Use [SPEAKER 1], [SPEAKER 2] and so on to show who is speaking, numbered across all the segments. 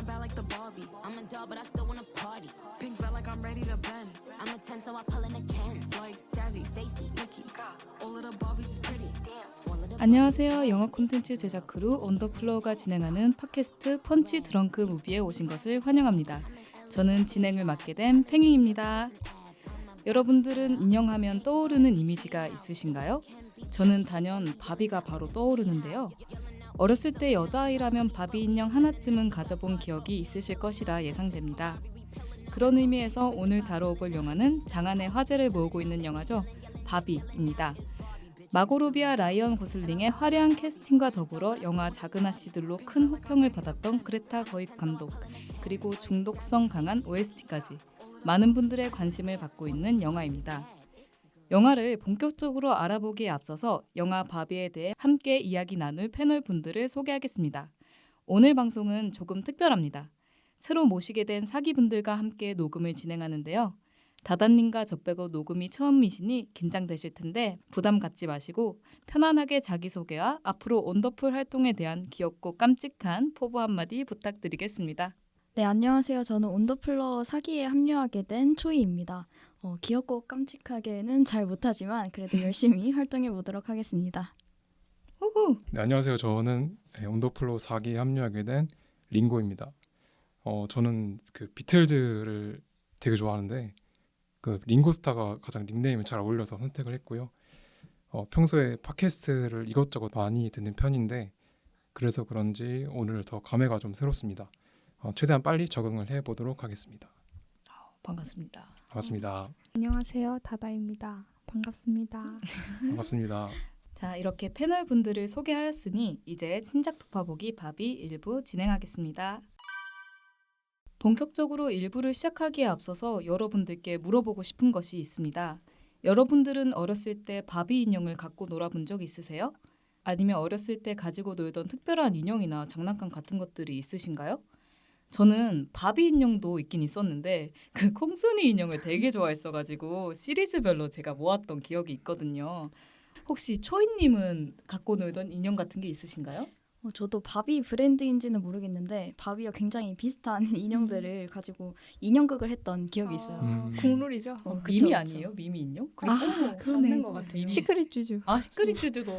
[SPEAKER 1] bad like the Barbie. I'm a doll, but I still wanna party. Pink felt like I'm ready to bend. I'm a 10, so I pull in a Ken. Like Jazzy, Stacy, Nikki. All of the Barbies is pretty. All of the
[SPEAKER 2] 안녕하세요. 영어 콘텐츠 제작 크루 온더플로어가 진행하는 팟캐스트 펀치 드렁크 무비에 오신 것을 환영합니다. 저는 진행을 맡게 된 팽이입니다. 여러분들은 인형하면 떠오르는 이미지가 있으신가요? 저는 단연 바비가 바로 떠오르는데요. 어렸을 때 여자아이라면 바비 인형 하나쯤은 가져본 기억이 있으실 것이라 예상됩니다. 그런 의미에서 오늘 다뤄볼 영화는 장안의 화제를 모으고 있는 영화죠. 바비입니다. 마고 로비와 라이언 고슬링의 화려한 캐스팅과 더불어 영화 작은 아씨들로 큰 호평을 받았던 그레타 거익 감독, 그리고 중독성 강한 OST까지 많은 분들의 관심을 받고 있는 영화입니다. 영화를 본격적으로 알아보기에 앞서서 영화 바비에 대해 함께 이야기 나눌 패널 분들을 소개하겠습니다. 오늘 방송은 조금 특별합니다. 새로 모시게 된 사기분들과 함께 녹음을 진행하는데요. 다다님과 저 빼고 녹음이 처음이시니 긴장되실 텐데 부담 갖지 마시고 편안하게 자기소개와 앞으로 온더풀 활동에 대한 귀엽고 깜찍한 포부 한마디 부탁드리겠습니다.
[SPEAKER 3] 네, 안녕하세요. 저는 온더플로어 사기에 합류하게 된 초이입니다. 귀엽고 깜찍하게는 잘 못하지만 그래도 열심히 활동해 보도록 하겠습니다.
[SPEAKER 2] 후후.
[SPEAKER 4] 네, 안녕하세요. 저는 온더플로우 4기에 합류하게 된 링고입니다. 저는 그 비틀즈를 되게 좋아하는데 그 링고스타가 가장 닉네임에 잘 어울려서 선택을 했고요. 평소에 팟캐스트를 이것저것 많이 듣는 편인데 그래서 그런지 오늘 더 감회가 좀 새롭습니다. 최대한 빨리 적응을 해보도록 하겠습니다.
[SPEAKER 2] 반갑습니다.
[SPEAKER 4] 반갑습니다.
[SPEAKER 5] 안녕하세요. 다다입니다. 반갑습니다.
[SPEAKER 4] 반갑습니다.
[SPEAKER 2] 자, 이렇게 패널 분들을 소개하였으니 이제 신작 독파보기 바비 1부 진행하겠습니다. 본격적으로 1부를 시작하기에 앞서서 여러분들께 물어보고 싶은 것이 있습니다. 여러분들은 어렸을 때 바비 인형을 갖고 놀아본 적 있으세요? 아니면 어렸을 때 가지고 놀던 특별한 인형이나 장난감 같은 것들이 있으신가요? 저는 바비 인형도 있긴 있었는데 그 콩순이 인형을 되게 좋아했어가지고 시리즈별로 제가 모았던 기억이 있거든요. 혹시 초이님은 갖고 놀던 인형 같은 게 있으신가요?
[SPEAKER 3] 저도 바비 브랜드인지는 모르겠는데 바비와 굉장히 비슷한 인형들을 가지고 인형극을 했던 기억이 있어요.
[SPEAKER 5] 국룰이죠.
[SPEAKER 3] 그쵸,
[SPEAKER 2] 미미
[SPEAKER 3] 그쵸.
[SPEAKER 2] 아니에요? 미미 인형?
[SPEAKER 5] 그러네.
[SPEAKER 2] 맞는 것 같아요.
[SPEAKER 5] 시크릿 주주.
[SPEAKER 2] 시크릿 주주도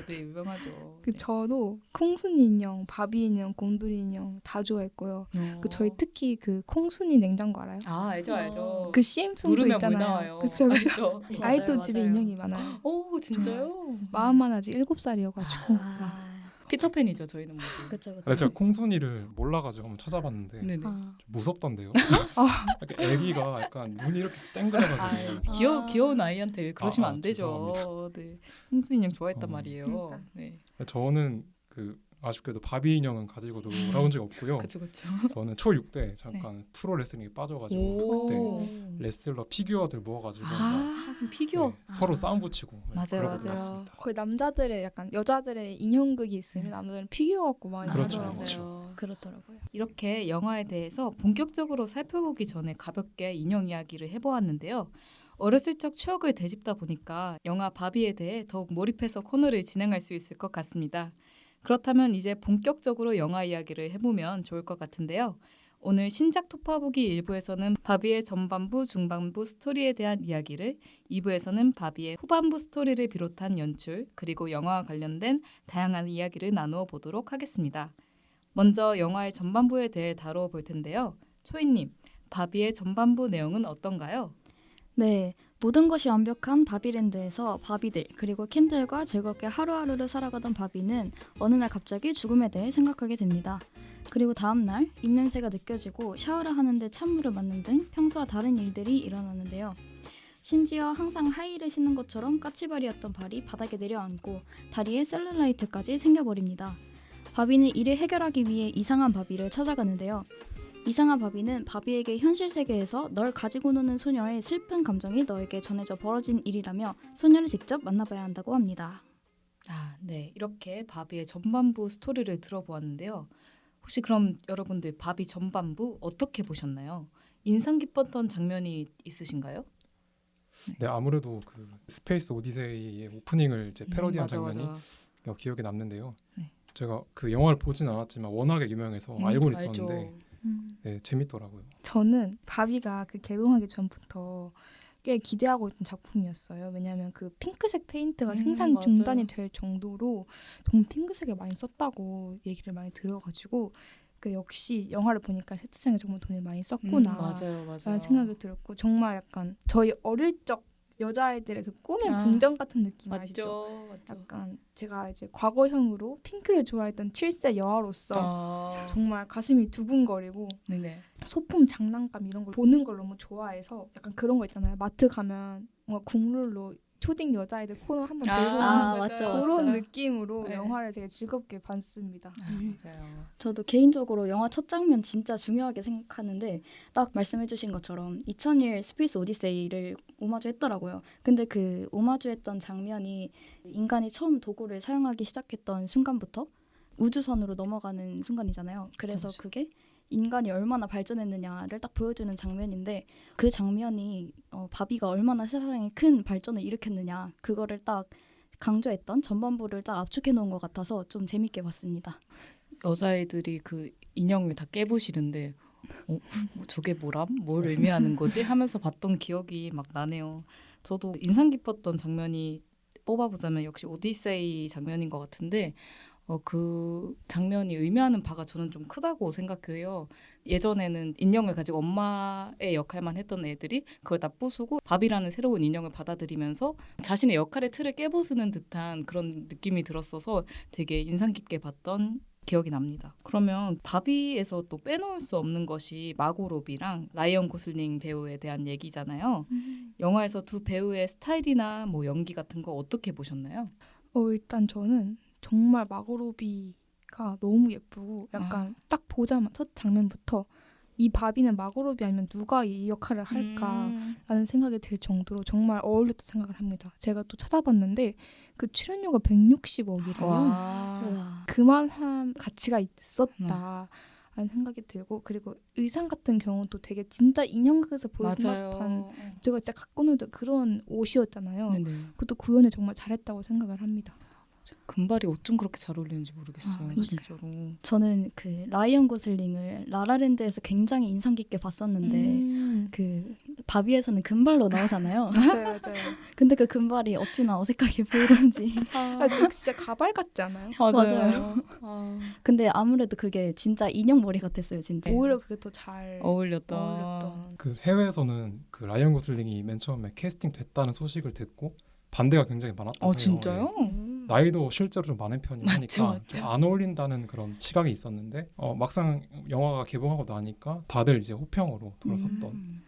[SPEAKER 2] 네, 유명하죠.
[SPEAKER 5] 그 저도 콩순이 인형, 바비 인형, 곰돌이 인형 다 좋아했고요.
[SPEAKER 2] 네.
[SPEAKER 5] 그 저희 특히 그 콩순이 냉장고 알아요?
[SPEAKER 2] 알죠.
[SPEAKER 5] 그 CM송도
[SPEAKER 2] 누르면
[SPEAKER 5] 있잖아요.
[SPEAKER 2] 물 나와요.
[SPEAKER 5] 그쵸.
[SPEAKER 2] 알죠.
[SPEAKER 5] 아직도
[SPEAKER 2] 맞아요,
[SPEAKER 5] 집에
[SPEAKER 2] 맞아요.
[SPEAKER 5] 인형이 많아요.
[SPEAKER 2] 오, 진짜요?
[SPEAKER 5] 마음만 아직 7살이어가지고
[SPEAKER 2] 피터팬이죠, 저희는 모두.
[SPEAKER 3] 그쵸.
[SPEAKER 4] 근데 제가 콩순이를 몰라가지고 한번 찾아봤는데
[SPEAKER 2] 네네.
[SPEAKER 4] 좀 무섭던데요.
[SPEAKER 5] 아.
[SPEAKER 4] 약간 애기가 약간 눈이 이렇게 땡그래가지고
[SPEAKER 2] 귀여운 아이한테 그러시면 안 되죠.
[SPEAKER 4] 죄송합니다.
[SPEAKER 2] 네. 홍수 인형 좋아했단 말이에요.
[SPEAKER 5] 그러니까.
[SPEAKER 2] 네.
[SPEAKER 4] 저는 그 아쉽게도 바비 인형은 가지고 놀아본 적이 없고요.
[SPEAKER 2] 그쵸.
[SPEAKER 4] 저는 초6 때 잠깐 프로 레슬링에 빠져가지고 그때
[SPEAKER 2] 오.
[SPEAKER 4] 레슬러 피규어들 모아가지고 막,
[SPEAKER 2] 하긴 피규어.
[SPEAKER 4] 네, 서로 싸움 붙이고
[SPEAKER 2] 맞아요.
[SPEAKER 4] 그렇습니다.
[SPEAKER 5] 거의 남자들의 약간 여자들의 인형극이 있으면 남자들은 피규어 갖고 많이
[SPEAKER 4] 그렇죠,
[SPEAKER 5] 하더라고요.
[SPEAKER 4] 그렇죠.
[SPEAKER 3] 그렇더라고요.
[SPEAKER 2] 이렇게 영화에 대해서 본격적으로 살펴보기 전에 가볍게 인형 이야기를 해보았는데요. 어렸을 적 추억을 되짚다 보니까 영화 바비에 대해 더욱 몰입해서 코너를 진행할 수 있을 것 같습니다. 그렇다면 이제 본격적으로 영화 이야기를 해보면 좋을 것 같은데요. 오늘 신작 토파보기 1부에서는 바비의 전반부, 중반부 스토리에 대한 이야기를, 2부에서는 바비의 후반부 스토리를 비롯한 연출, 그리고 영화와 관련된 다양한 이야기를 나누어 보도록 하겠습니다. 먼저 영화의 전반부에 대해 다루어 볼 텐데요. 초이님, 바비의 전반부 내용은 어떤가요?
[SPEAKER 3] 네, 모든 것이 완벽한 바비랜드에서 바비들 그리고 켄들과 즐겁게 하루하루를 살아가던 바비는 어느 날 갑자기 죽음에 대해 생각하게 됩니다. 그리고 다음 날 입냄새가 느껴지고 샤워를 하는데 찬물을 맞는 등 평소와 다른 일들이 일어나는데요. 심지어 항상 하이힐을 신는 것처럼 까치발이었던 발이 바닥에 내려앉고 다리에 셀룰라이트까지 생겨버립니다. 바비는 이를 해결하기 위해 이상한 바비를 찾아가는데요. 이상한 바비는 바비에게 현실 세계에서 널 가지고 노는 소녀의 슬픈 감정이 너에게 전해져 벌어진 일이라며 소녀를 직접 만나봐야 한다고 합니다.
[SPEAKER 2] 네. 이렇게 바비의 전반부 스토리를 들어보았는데요. 혹시 그럼 여러분들 바비 전반부 어떻게 보셨나요? 인상 깊었던 장면이 있으신가요?
[SPEAKER 4] 네, 아무래도 그 스페이스 오디세이의 오프닝을 이제 패러디한 장면이 기억에 남는데요.
[SPEAKER 2] 네.
[SPEAKER 4] 제가 그 영화를 보진 않았지만 워낙에 유명해서 알고는 있었는데 네, 재밌더라고요.
[SPEAKER 5] 저는 바비가 그 개봉하기 전부터 꽤 기대하고 있던 작품이었어요. 왜냐하면 그 핑크색 페인트가 생산
[SPEAKER 2] 맞아요.
[SPEAKER 5] 중단이 될 정도로 정말 핑크색을 많이 썼다고 얘기를 많이 들어가지고 그 역시 영화를 보니까 세트장에 정말 돈을 많이 썼구나
[SPEAKER 2] 맞아요.
[SPEAKER 5] 라는 생각이 들었고 정말 약간 저희 어릴 적 여자아이들의 그 꿈의 궁전 같은 느낌 아시죠?
[SPEAKER 2] 맞죠.
[SPEAKER 5] 약간 제가 이제 과거형으로 핑크를 좋아했던 7세 여아로서 정말 가슴이 두근거리고
[SPEAKER 2] 네네.
[SPEAKER 5] 소품 장난감 이런 걸 보는 걸 너무 좋아해서 약간 그런 거 있잖아요. 마트 가면 뭔가 국룰로 초딩 여자아이들 코너 한번 들고
[SPEAKER 3] 아,
[SPEAKER 5] 오는
[SPEAKER 3] 맞죠,
[SPEAKER 5] 그런
[SPEAKER 3] 맞죠.
[SPEAKER 5] 느낌으로
[SPEAKER 2] 네.
[SPEAKER 5] 영화를 되게 즐겁게 봤습니다.
[SPEAKER 2] 맞아요.
[SPEAKER 3] 저도 개인적으로 영화 첫 장면 진짜 중요하게 생각하는데 딱 말씀해주신 것처럼 2001 스페이스 오디세이를 오마주했더라고요. 근데 그 오마주했던 장면이 인간이 처음 도구를 사용하기 시작했던 순간부터 우주선으로 넘어가는 순간이잖아요. 그래서
[SPEAKER 2] 그쵸.
[SPEAKER 3] 그게 인간이 얼마나 발전했느냐를 딱 보여주는 장면인데 그 장면이 바비가 얼마나 세상에 큰 발전을 일으켰느냐 그거를 딱 강조했던 전반부를 딱 압축해 놓은 것 같아서 좀 재밌게 봤습니다.
[SPEAKER 2] 여자애들이 그 인형을 다 깨부시는데 뭐 저게 뭐람? 뭘 의미하는 거지? 하면서 봤던 기억이 막 나네요. 저도 인상 깊었던 장면이 뽑아보자면 역시 오디세이 장면인 것 같은데 그 장면이 의미하는 바가 저는 좀 크다고 생각해요. 예전에는 인형을 가지고 엄마의 역할만 했던 애들이 그걸 다 부수고 바비라는 새로운 인형을 받아들이면서 자신의 역할의 틀을 깨부수는 듯한 그런 느낌이 들었어서 되게 인상 깊게 봤던 기억이 납니다. 그러면 바비에서 또 빼놓을 수 없는 것이 마고 로비랑 라이언 고슬링 배우에 대한 얘기잖아요. 영화에서 두 배우의 스타일이나 뭐 연기 같은 거 어떻게 보셨나요?
[SPEAKER 5] 일단 저는 정말 마고로비가 너무 예쁘고 약간 딱 보자마자 첫 장면부터 이 바비는 마고로비 아니면 누가 이 역할을 할까라는 생각이 들 정도로 정말 어울렸다 생각을 합니다. 제가 또 찾아봤는데 그 출연료가 160억이래요.
[SPEAKER 3] 우와.
[SPEAKER 5] 그만한 가치가 있었다. 라는 생각이 들고 그리고 의상 같은 경우도 되게 진짜 인형극에서 보여준 듯한 제가 진짜 갖고 놀던 그런 옷이었잖아요.
[SPEAKER 2] 네네.
[SPEAKER 5] 그것도 구현을 정말 잘했다고 생각을 합니다.
[SPEAKER 2] 금발이 어쩜 그렇게 잘 어울리는지 모르겠어요.
[SPEAKER 3] 맞아요.
[SPEAKER 2] 진짜로.
[SPEAKER 3] 저는 그 라이언 고슬링을 라라랜드에서 굉장히 인상 깊게 봤었는데 그 바비에서는 금발로 나오잖아요.
[SPEAKER 5] 맞아요.
[SPEAKER 3] 근데 그 금발이 어찌나 어색하게 보이던지.
[SPEAKER 5] 진짜 가발 같지 않아요?
[SPEAKER 3] 맞아요.
[SPEAKER 2] 아,
[SPEAKER 3] 근데 아무래도 그게 진짜 인형 머리 같았어요, 진짜.
[SPEAKER 5] 오히려 그게 더 잘
[SPEAKER 2] 어울렸던.
[SPEAKER 4] 그 해외에서는 그 라이언 고슬링이 맨 처음에 캐스팅 됐다는 소식을 듣고 반대가 굉장히 많았다고 해요.
[SPEAKER 2] 진짜요?
[SPEAKER 4] 예. 나이도 실제로 좀 많은 편이고
[SPEAKER 2] 맞죠,
[SPEAKER 4] 하니까
[SPEAKER 2] 맞죠.
[SPEAKER 4] 안 어울린다는 그런 시각이 있었는데 막상 영화가 개봉하고 나니까 다들 이제 호평으로 돌아섰던.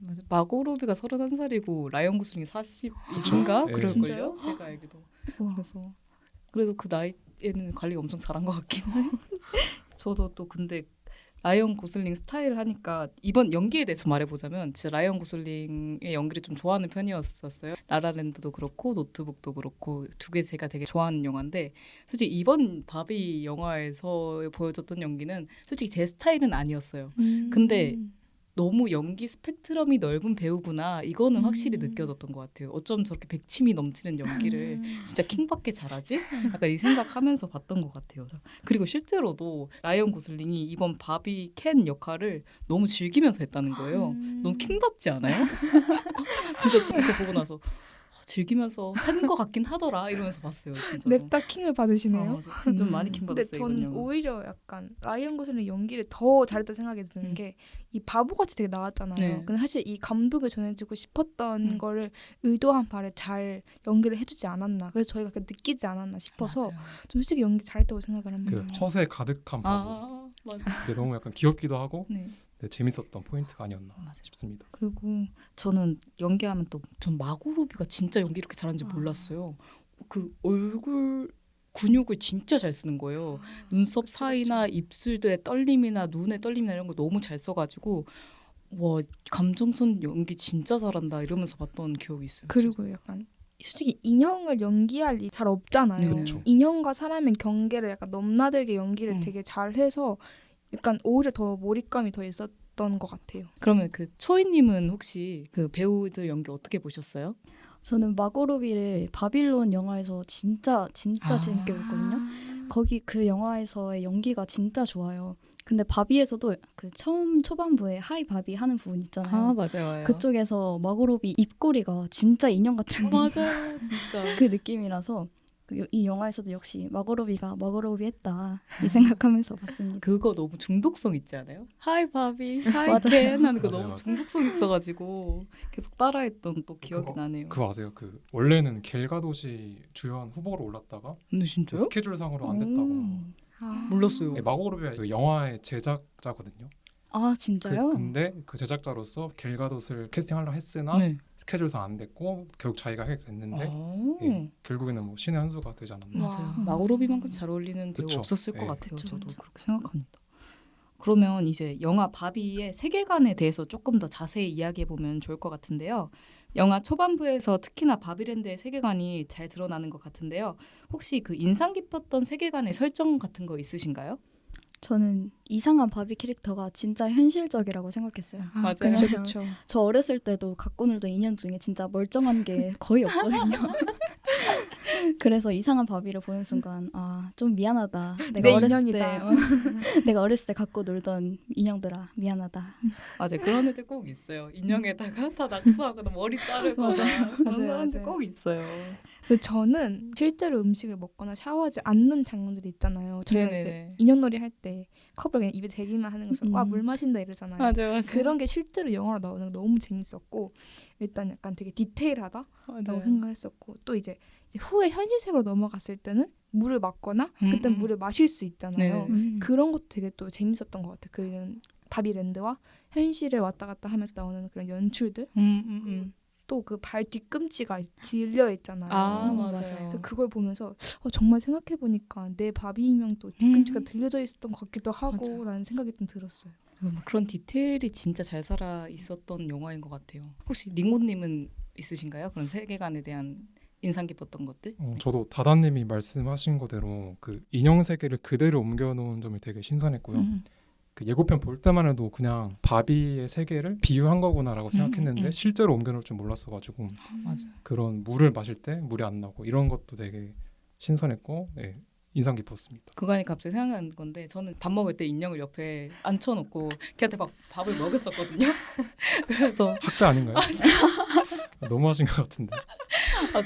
[SPEAKER 2] 맞아. 마고 로비가 31살이고 라이언 고슬링이 40인가
[SPEAKER 4] 네.
[SPEAKER 2] 그럴걸요?
[SPEAKER 5] 진짜요?
[SPEAKER 2] 제가 알기도.
[SPEAKER 3] 우와.
[SPEAKER 2] 그래서 그 나이에는 관리 엄청 잘한 것 같긴 해요. 저도 또 근데 라이언 고슬링 스타일 하니까 이번 연기에 대해서 말해보자면 진짜 라이언 고슬링의 연기를 좀 좋아하는 편이었었어요. 라라랜드도 그렇고 노트북도 그렇고 두 개 제가 되게 좋아하는 영화인데 솔직히 이번 바비 영화에서 보여줬던 연기는 솔직히 제 스타일은 아니었어요. 근데 너무 연기 스펙트럼이 넓은 배우구나 이거는 확실히 느껴졌던 것 같아요. 어쩜 저렇게 백침이 넘치는 연기를 진짜 킹받게 잘하지? 약간 이 생각하면서 봤던 것 같아요. 그리고 실제로도 라이언 고슬링이 이번 바비 켄 역할을 너무 즐기면서 했다는 거예요. 너무 킹받지 않아요? 진짜 그거 보고 나서 즐기면서 한 것 같긴 하더라 이러면서 봤어요. 진짜.
[SPEAKER 5] 냅다 킹을 받으시네요.
[SPEAKER 2] 좀 많이
[SPEAKER 5] 근데
[SPEAKER 2] 킹받았어요. 이번
[SPEAKER 5] 전
[SPEAKER 2] 영화.
[SPEAKER 5] 오히려 약간 라이언 고슬링 연기를 더 잘했다 생각이 드는 게 이 바보같이 되게 나왔잖아요.
[SPEAKER 2] 네.
[SPEAKER 5] 근데 사실 이 감독이 전해주고 싶었던 거를 의도한 바를 잘 연기를 해주지 않았나. 그래서 저희가 느끼지 않았나 싶어서
[SPEAKER 2] 맞아요.
[SPEAKER 5] 좀 솔직히 연기 잘했다고 생각을 합니다.
[SPEAKER 4] 그 허세 가득한 바보.
[SPEAKER 2] 맞아.
[SPEAKER 4] 그게 너무 약간 귀엽기도 하고
[SPEAKER 2] 네.
[SPEAKER 4] 네, 재밌었던 포인트가 아니었나
[SPEAKER 2] 맞아요.
[SPEAKER 4] 싶습니다.
[SPEAKER 2] 그리고 저는 연기하면 또 전 마고 로비가 진짜 연기 이렇게 잘하는지 몰랐어요. 그 얼굴 근육을 진짜 잘 쓰는 거예요. 눈썹 사이나 입술들의 떨림이나 눈의 떨림이나 이런 거 너무 잘 써가지고 와 감정선 연기 진짜 잘한다 이러면서 봤던 기억이 있어요.
[SPEAKER 5] 그리고 약간 솔직히 인형을 연기할 일이 잘 없잖아요.
[SPEAKER 2] 네,
[SPEAKER 4] 그렇죠.
[SPEAKER 5] 인형과 사람의 경계를 약간 넘나들게 연기를 되게 잘해서 약간 오히려 더 몰입감이 더 있었던 것 같아요.
[SPEAKER 2] 그러면 그 초이님은 혹시 그 배우들 연기 어떻게 보셨어요?
[SPEAKER 3] 저는 마고 로비를 바빌론 영화에서 진짜 재밌게 봤거든요. 거기 그 영화에서의 연기가 진짜 좋아요. 근데 바비에서도 그 처음 초반부에 하이 바비 하는 부분 있잖아요.
[SPEAKER 2] 맞아요.
[SPEAKER 3] 그쪽에서 마고로비 입꼬리가 진짜 인형 같은
[SPEAKER 2] 맞아요, 진짜.
[SPEAKER 3] 그 느낌이라서 이 영화에서도 역시 마고로비가 마고로비 했다 이 생각하면서 봤습니다.
[SPEAKER 2] 그거 너무 중독성 있지 않아요? 하이 바비, 하이
[SPEAKER 3] 맞아요.
[SPEAKER 2] 켄 하는 거
[SPEAKER 4] 맞아요,
[SPEAKER 2] 너무
[SPEAKER 4] 맞아요.
[SPEAKER 2] 중독성 있어가지고 계속 따라했던 또 기억이
[SPEAKER 4] 그거-
[SPEAKER 2] 나네요.
[SPEAKER 4] 그거 아세요? 그 원래는 갤가도시 주연 후보로 올랐다가
[SPEAKER 2] 근데
[SPEAKER 4] 그
[SPEAKER 2] 진짜요?
[SPEAKER 4] 스케줄상으로 안 됐다고.
[SPEAKER 5] 아.
[SPEAKER 2] 몰랐어요.
[SPEAKER 4] 네, 마고로비가 그 영화의 제작자거든요.
[SPEAKER 3] 아 진짜요?
[SPEAKER 4] 근데 그 제작자로서 갤가도스를 캐스팅하려 했으나
[SPEAKER 2] 네.
[SPEAKER 4] 스케줄상 안 됐고 결국 자기가 하게 됐는데
[SPEAKER 2] 아,
[SPEAKER 4] 예, 결국에는 뭐 신의 한 수가 되지 않았나.
[SPEAKER 2] 맞아요.
[SPEAKER 5] 와.
[SPEAKER 2] 마고로비만큼 잘 어울리는 배우
[SPEAKER 4] 그쵸.
[SPEAKER 2] 없었을 것
[SPEAKER 4] 네.
[SPEAKER 2] 같아요.
[SPEAKER 3] 그쵸,
[SPEAKER 2] 저도
[SPEAKER 3] 그쵸.
[SPEAKER 2] 그렇게 생각합니다. 그러면 이제 영화 바비의 세계관에 대해서 조금 더 자세히 이야기해 보면 좋을 것 같은데요. 영화 초반부에서 특히나 바비랜드의 세계관이 잘 드러나는 것 같은데요. 혹시 그 인상 깊었던 세계관의 설정 같은 거 있으신가요?
[SPEAKER 3] 저는 이상한 바비 캐릭터가 진짜 현실적이라고 생각했어요.
[SPEAKER 2] 맞아요.
[SPEAKER 5] 그렇죠, 그렇죠.
[SPEAKER 3] 저 어렸을 때도 갖고 놀던 인형 중에 진짜 멀쩡한 게 거의 없거든요. 그래서 이상한 바비를 보는 순간 좀 미안하다.
[SPEAKER 5] 내 인형이다.
[SPEAKER 3] 내가 어렸을 때 갖고 놀던 인형들아 미안하다.
[SPEAKER 2] 맞아요. 그런 애들 꼭 있어요. 인형에다가 다 낙서하거나 머리 자르거나 그런
[SPEAKER 5] 맞아요,
[SPEAKER 2] 사람들
[SPEAKER 5] 맞아요.
[SPEAKER 2] 꼭 있어요.
[SPEAKER 5] 근데 저는 실제로 음식을 먹거나 샤워하지 않는 장면들이 있잖아요. 저희가 이제
[SPEAKER 2] 네네네.
[SPEAKER 5] 인형놀이 할 때 컵을 그냥 입에 대기만 하는 것을 와
[SPEAKER 3] 음.
[SPEAKER 5] 물 마신다 이러잖아요.
[SPEAKER 2] 맞아요.
[SPEAKER 5] 그런 게 실제로 영화로 나오는 게 너무 재밌었고 일단 약간 되게 디테일하다고 생각을 했었고 또 이제 후에 현실 세계로 넘어갔을 때는 물을 맞거나 그때 물을 마실 수 있잖아요.
[SPEAKER 2] 네.
[SPEAKER 5] 그런 것도 되게 또 재밌었던 것 같아요. 그 바비랜드와 현실을 왔다 갔다 하면서 나오는 그런 연출들 또 그 발 뒤꿈치가 들려 있잖아요.
[SPEAKER 2] 아,
[SPEAKER 3] 맞아요.
[SPEAKER 2] 맞아요.
[SPEAKER 5] 그래서 그걸 보면서 정말 생각해 보니까 내 바비 인형도 뒤꿈치가
[SPEAKER 2] 음.
[SPEAKER 5] 들려져 있었던 것 같기도
[SPEAKER 2] 맞아요.
[SPEAKER 5] 하고라는 생각이 좀 들었어요.
[SPEAKER 2] 그런 디테일이 진짜 잘 살아 있었던 영화인 것 같아요. 혹시 링고님은 있으신가요? 그런 세계관에 대한 인상 깊었던 것들?
[SPEAKER 4] 저도 다다님이 말씀하신 거대로 그 인형 세계를 그대로 옮겨놓은 점이 되게 신선했고요. 그 예고편 볼 때만 해도 그냥 바비의 세계를 비유한 거구나라고 생각했는데 실제로 옮겨놓을 줄 몰랐어가지고
[SPEAKER 2] 맞아요.
[SPEAKER 4] 그런 물을 마실 때 물이 안 나고 이런 것도 되게 신선했고 네, 인상 깊었습니다.
[SPEAKER 2] 그거니 갑자기 생각나는 건데 저는 밥 먹을 때 인형을 옆에 앉혀놓고 걔한테 막 밥을 먹였었거든요. 그래서
[SPEAKER 4] 학대 아닌가요? 너무하신 것 같은데.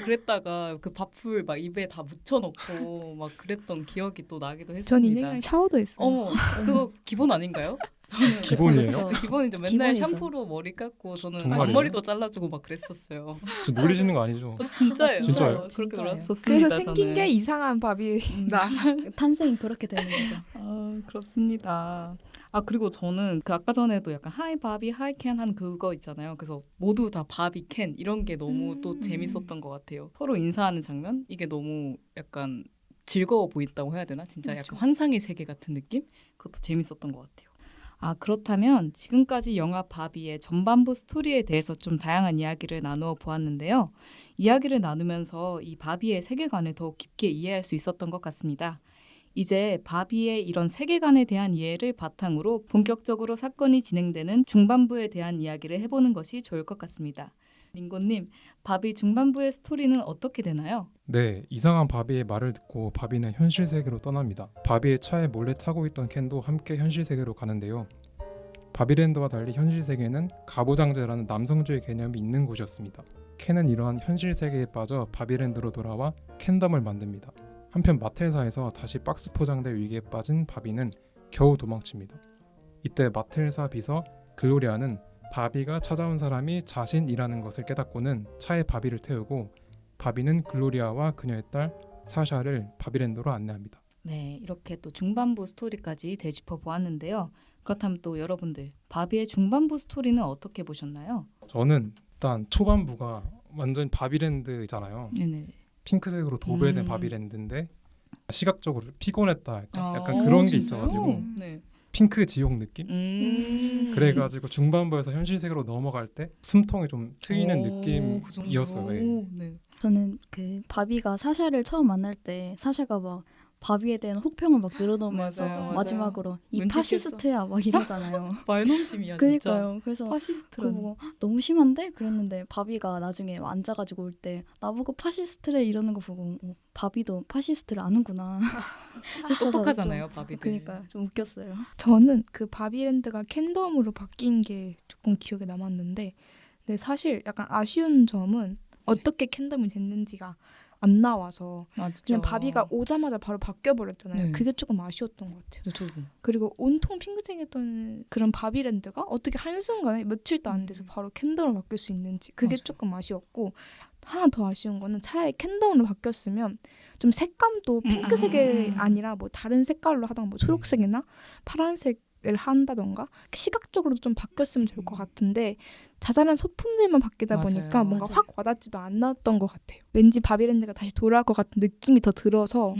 [SPEAKER 2] 그랬다가 그 밥풀 막 입에 다 묻혀놓고 막 그랬던 기억이 또 나기도 했습니다.
[SPEAKER 5] 전 인형이랑 샤워도 했어요.
[SPEAKER 2] 어머, 그거 기본 아닌가요? 저는
[SPEAKER 4] 기본이에요?
[SPEAKER 3] 그쵸.
[SPEAKER 2] 기본이죠. 맨날
[SPEAKER 3] 기본이죠.
[SPEAKER 2] 샴푸로 머리 깎고 저는
[SPEAKER 4] 정말이에요?
[SPEAKER 2] 앞머리도 잘라주고 막 그랬었어요.
[SPEAKER 4] 저 노리시는 거 아니죠?
[SPEAKER 2] 진짜예요.
[SPEAKER 4] 진짜요?
[SPEAKER 2] 그렇게
[SPEAKER 3] 진짜예요.
[SPEAKER 2] 놀았었습니다.
[SPEAKER 5] 그래서 생긴
[SPEAKER 2] 저는.
[SPEAKER 5] 게 이상한 바비다.
[SPEAKER 3] 탄생이 그렇게 되는 거죠.
[SPEAKER 2] 그렇습니다. 그리고 저는 그 아까 전에도 약간 하이 바비 하이 켄 한 그거 있잖아요. 그래서 모두 다 바비 켄 이런 게 너무 또 재밌었던 것 같아요. 서로 인사하는 장면 이게 너무 약간 즐거워 보인다고 해야 되나? 진짜 약간 환상의 세계 같은 느낌? 그것도 재밌었던 것 같아요. 그렇다면 지금까지 영화 바비의 전반부 스토리에 대해서 좀 다양한 이야기를 나누어 보았는데요. 이야기를 나누면서 이 바비의 세계관을 더욱 깊게 이해할 수 있었던 것 같습니다. 이제 바비의 이런 세계관에 대한 이해를 바탕으로 본격적으로 사건이 진행되는 중반부에 대한 이야기를 해보는 것이 좋을 것 같습니다. 링고님, 바비 중반부의 스토리는 어떻게 되나요?
[SPEAKER 4] 네, 이상한 바비의 말을 듣고 바비는 현실 세계로 떠납니다. 바비의 차에 몰래 타고 있던 켄도 함께 현실 세계로 가는데요. 바비랜드와 달리 현실 세계는 가부장제라는 남성주의 개념이 있는 곳이었습니다. 켄은 이러한 현실 세계에 빠져 바비랜드로 돌아와 켄덤을 만듭니다. 한편 마텔사에서 다시 박스 포장될 위기에 빠진 바비는 겨우 도망칩니다. 이때 마텔사 비서 글로리아는 바비가 찾아온 사람이 자신이라는 것을 깨닫고는 차에 바비를 태우고 바비는 글로리아와 그녀의 딸 사샤를 바비랜드로 안내합니다.
[SPEAKER 2] 네, 이렇게 또 중반부 스토리까지 되짚어 보았는데요. 그렇다면 또 여러분들, 바비의 중반부 스토리는 어떻게 보셨나요?
[SPEAKER 4] 저는 일단 초반부가 완전 바비랜드잖아요.
[SPEAKER 2] 네네.
[SPEAKER 4] 핑크색으로 도배된
[SPEAKER 2] 음.
[SPEAKER 4] 바비랜드인데 시각적으로 피곤했다 할까? 약간
[SPEAKER 2] 오,
[SPEAKER 4] 그런 게
[SPEAKER 2] 진짜요?
[SPEAKER 4] 있어가지고
[SPEAKER 2] 네.
[SPEAKER 4] 핑크 지옥 느낌? 그래가지고
[SPEAKER 2] 음.
[SPEAKER 4] 중반부에서 현실 세계로 넘어갈 때 숨통이 좀 트이는
[SPEAKER 2] 그 정도?
[SPEAKER 4] 느낌이었어요. 예.
[SPEAKER 2] 네.
[SPEAKER 3] 저는 그 바비가 사샤를 처음 만날 때 사샤가 막 바비에 대한 혹평을 막 늘어놓으면서
[SPEAKER 2] 맞아요, 맞아요.
[SPEAKER 3] 마지막으로 이
[SPEAKER 2] 눈치
[SPEAKER 3] 파시스트야 막 이러잖아요.
[SPEAKER 2] 말넘심이야 진짜.
[SPEAKER 3] 그러니까요. 그래서 그거
[SPEAKER 2] 파시스트라니.
[SPEAKER 3] 보고 너무 심한데? 그랬는데 바비가 나중에 앉아가지고 올 때 나보고 파시스트래 이러는 거 보고 바비도 파시스트를 아는구나. 싶어서
[SPEAKER 2] 똑똑하잖아요,
[SPEAKER 3] 좀,
[SPEAKER 2] 바비들.
[SPEAKER 3] 그러니까 좀 웃겼어요.
[SPEAKER 5] 저는 그 바비랜드가 캔덤으로 바뀐 게 조금 기억에 남았는데, 근데 사실 약간 아쉬운 점은 어떻게 캔덤이 됐는지가 안 나와서
[SPEAKER 2] 맞죠.
[SPEAKER 5] 그냥 바비가 오자마자 바로 바뀌어버렸잖아요.
[SPEAKER 2] 네.
[SPEAKER 5] 그게 조금 아쉬웠던 것 같아요.
[SPEAKER 2] 저도.
[SPEAKER 5] 그리고 온통 핑크색이었던 그런 바비랜드가 어떻게 한순간에 며칠도 안 돼서 바로 캔덤으로 바뀔 수 있는지 그게
[SPEAKER 2] 맞아요.
[SPEAKER 5] 조금 아쉬웠고, 하나 더 아쉬운 거는 차라리 캔덤으로 바뀌었으면 좀 색감도 핑크색이 아니라 뭐 다른 색깔로 하던가 뭐 초록색이나 파란색을 한다던가 시각적으로 좀 바뀌었으면 좋을 것 같은데 자잘한 소품들만 바뀌다
[SPEAKER 2] 맞아요,
[SPEAKER 5] 보니까 뭔가
[SPEAKER 2] 맞아요.
[SPEAKER 5] 확 와닿지도 않았던 것 같아요. 왠지 바비랜드가 다시 돌아올 것 같은 느낌이 더 들어서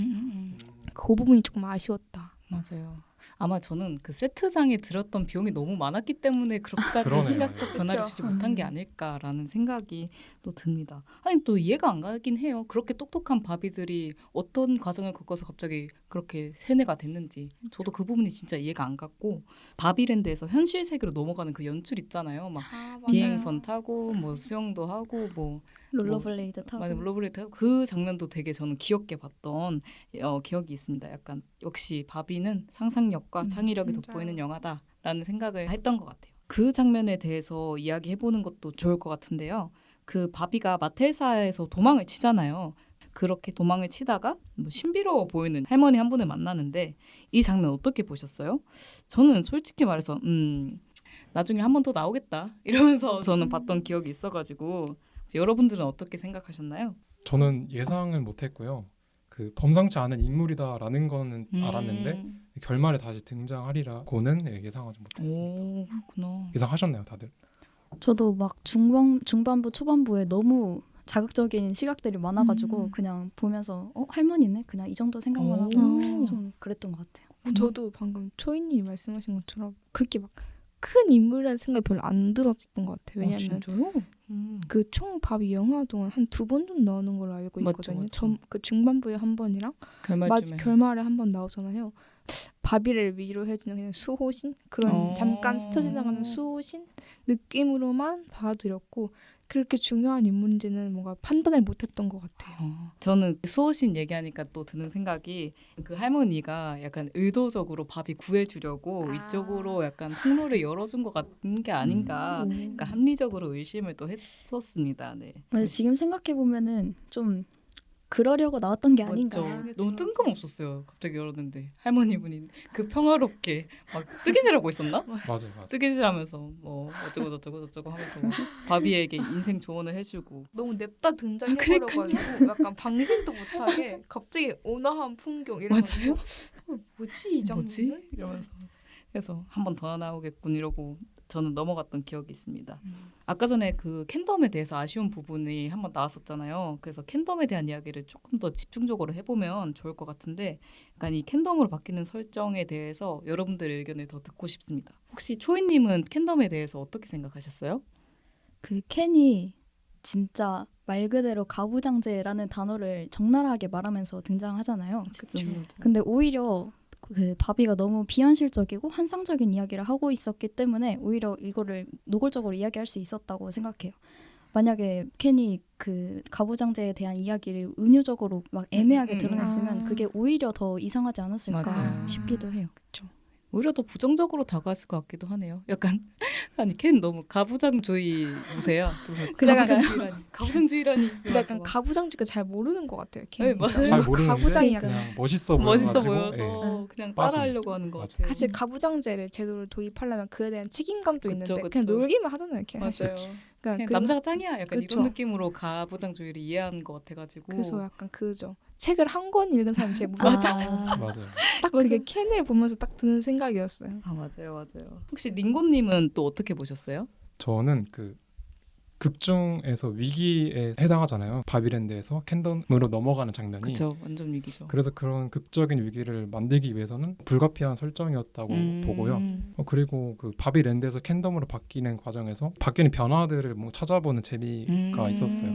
[SPEAKER 5] 그 부분이 조금 아쉬웠다.
[SPEAKER 2] 맞아요. 아마 저는 그 세트장에 들었던 비용이 너무 많았기 때문에 그렇게까지
[SPEAKER 4] 그러네요.
[SPEAKER 2] 시각적 변화를
[SPEAKER 5] 그쵸.
[SPEAKER 2] 주지 못한 게 아닐까라는 생각이 또 듭니다. 아니 또 이해가 안 가긴 해요. 그렇게 똑똑한 바비들이 어떤 과정을 겪어서 갑자기 그렇게 세뇌가 됐는지 저도 그 부분이 진짜 이해가 안 갔고, 바비랜드에서 현실 세계로 넘어가는 그 연출 있잖아요. 막 비행선 타고 뭐 수영도 하고 뭐
[SPEAKER 3] 롤러블레이드 타고.
[SPEAKER 2] 맞아, 롤러블레이드 타고 그 장면도 되게 저는 귀엽게 봤던 기억이 있습니다. 약간 역시 바비는 상상력과 창의력이
[SPEAKER 5] 맞아요.
[SPEAKER 2] 돋보이는 영화다라는 생각을 했던 것 같아요. 그 장면에 대해서 이야기해보는 것도 좋을 것 같은데요. 그 바비가 마텔사에서 도망을 치잖아요. 그렇게 도망을 치다가 뭐 신비로워 보이는 할머니 한 분을 만나는데 이 장면 어떻게 보셨어요? 저는 솔직히 말해서 나중에 한 번 더 나오겠다 이러면서 저는 봤던 기억이 있어가지고 여러분들은 어떻게 생각하셨나요?
[SPEAKER 4] 저는 예상은 못했고요. 그 범상치 않은 인물이다라는 거는 알았는데 결말에 다시 등장하리라고는 예상하지 못했습니다.
[SPEAKER 2] 오, 그렇구나.
[SPEAKER 4] 예상하셨나요, 다들?
[SPEAKER 3] 저도 막 중반부 초반부에 너무 자극적인 시각들이 많아가지고 그냥 보면서 할머니네? 그냥 이 정도 생각만 하고 좀 그랬던 것 같아요.
[SPEAKER 5] 저도 방금 초이님이 말씀하신 것처럼 그렇게 막 큰 인물이라는 생각이 별로 안 들었던 것 같아요. 왜냐하면
[SPEAKER 2] 진짜요?
[SPEAKER 5] 그 총 바비 영화 동안 한 2번 정도 나오는 걸로 알고
[SPEAKER 2] 맞죠,
[SPEAKER 5] 있거든요.
[SPEAKER 2] 맞죠.
[SPEAKER 5] 그 중반부에 한 번이랑
[SPEAKER 2] 결말쯤에.
[SPEAKER 5] 결말에 한 번 나오잖아요. 바비를 위로해주는 그냥 수호신? 그런 잠깐 스쳐 지나가는 수호신 느낌으로만 받아들였고, 그렇게 중요한 인물인지는 뭔가 판단을 못했던 것 같아요.
[SPEAKER 2] 저는 수호신 얘기하니까 또 드는 생각이 그 할머니가 약간 의도적으로 바비 구해주려고 이쪽으로 약간 통로를 열어준 것 같은 게 아닌가, 그러니까 합리적으로 의심을 또 했었습니다. 네.
[SPEAKER 3] 근데 지금 생각해 보면은 좀 그러려고 나왔던 게 아닌가.
[SPEAKER 2] 맞죠. 너무 뜬금없었어요. 갑자기 열었는데 할머니분이 그 평화롭게 막 뜨개질하고 있었나?
[SPEAKER 4] 맞아요.
[SPEAKER 2] 뜨개질하면서 뭐 어쩌고 저쩌고 하면서 뭐 바비에게 인생 조언을 해주고.
[SPEAKER 5] 너무 냅다 등장해버려가지고 약간 방심도 못하게 갑자기 온화한 풍경 이러면서 뭐지 이 장면은?
[SPEAKER 2] 뭐지? 이러면서 그래서 한 번 더 나오겠군 이러고 저는 넘어갔던 기억이 있습니다. 아까 전에 그 캔덤에 대해서 아쉬운 부분이 한 번 나왔었잖아요. 그래서 캔덤에 대한 이야기를 조금 더 집중적으로 해보면 좋을 것 같은데, 약간 이 캔덤으로 바뀌는 설정에 대해서 여러분들의 의견을 더 듣고 싶습니다. 혹시 초이님은 캔덤에 대해서 어떻게 생각하셨어요?
[SPEAKER 3] 그 켄이 진짜 말 그대로 가부장제라는 단어를 적나라하게 말하면서 등장하잖아요. 근데 오히려 그 바비가 너무 비현실적이고 환상적인 이야기를 하고 있었기 때문에 오히려 이거를 노골적으로 이야기할 수 있었다고 생각해요. 만약에 켄이 그 가부장제에 대한 이야기를 은유적으로 막 애매하게 드러냈으면 그게 오히려 더 이상하지 않았을까
[SPEAKER 2] 맞아요.
[SPEAKER 3] 싶기도 해요.
[SPEAKER 2] 오히려 더 부정적으로 다가왔을 것 같기도 하네요. 약간 아니 켄 너무 가부장주의 무세야. 가부장주의라니.
[SPEAKER 5] 근데 약간 가부장주가 잘 모르는 것 같아요.
[SPEAKER 2] 네, 맞아요.
[SPEAKER 4] 잘 모르는데
[SPEAKER 5] 가부장이 약간
[SPEAKER 4] 그냥 멋있어
[SPEAKER 2] 멋있어
[SPEAKER 4] 보여가지고,
[SPEAKER 2] 보여서
[SPEAKER 4] 예.
[SPEAKER 2] 그냥
[SPEAKER 4] 맞아요.
[SPEAKER 2] 따라하려고 하는 것
[SPEAKER 4] 맞아요.
[SPEAKER 2] 같아요.
[SPEAKER 5] 사실 가부장제를 제도를 도입하려면 그에 대한 책임감도
[SPEAKER 2] 그쵸,
[SPEAKER 5] 있는데
[SPEAKER 2] 그쵸.
[SPEAKER 5] 그냥 놀기만 하잖아요. 그냥 사실.
[SPEAKER 2] 맞아요.
[SPEAKER 5] 그러니까
[SPEAKER 2] 그냥 남자가 짱이야. 약간
[SPEAKER 5] 그쵸.
[SPEAKER 2] 이런 느낌으로 가부장주의를 이해하는 것 같아가지고.
[SPEAKER 5] 그래서 약간 그죠. 책을 한 권 읽은 사람이 제일 무섭잖아요.
[SPEAKER 4] 맞아요.
[SPEAKER 5] 딱 그게 켄을 보면서 딱 드는 생각이었어요.
[SPEAKER 2] 아 맞아요. 혹시 링고님은 또 어떻게 보셨어요?
[SPEAKER 4] 저는 그 극중에서 위기에 해당하잖아요. 바비랜드에서 캔덤으로 넘어가는 장면이.
[SPEAKER 2] 그렇죠. 완전 위기죠.
[SPEAKER 4] 그래서 그런 극적인 위기를 만들기 위해서는 불가피한 설정이었다고 보고요. 그리고 그 바비랜드에서 캔덤으로 바뀌는 과정에서 바뀌는 변화들을 뭐 찾아보는 재미가 있었어요.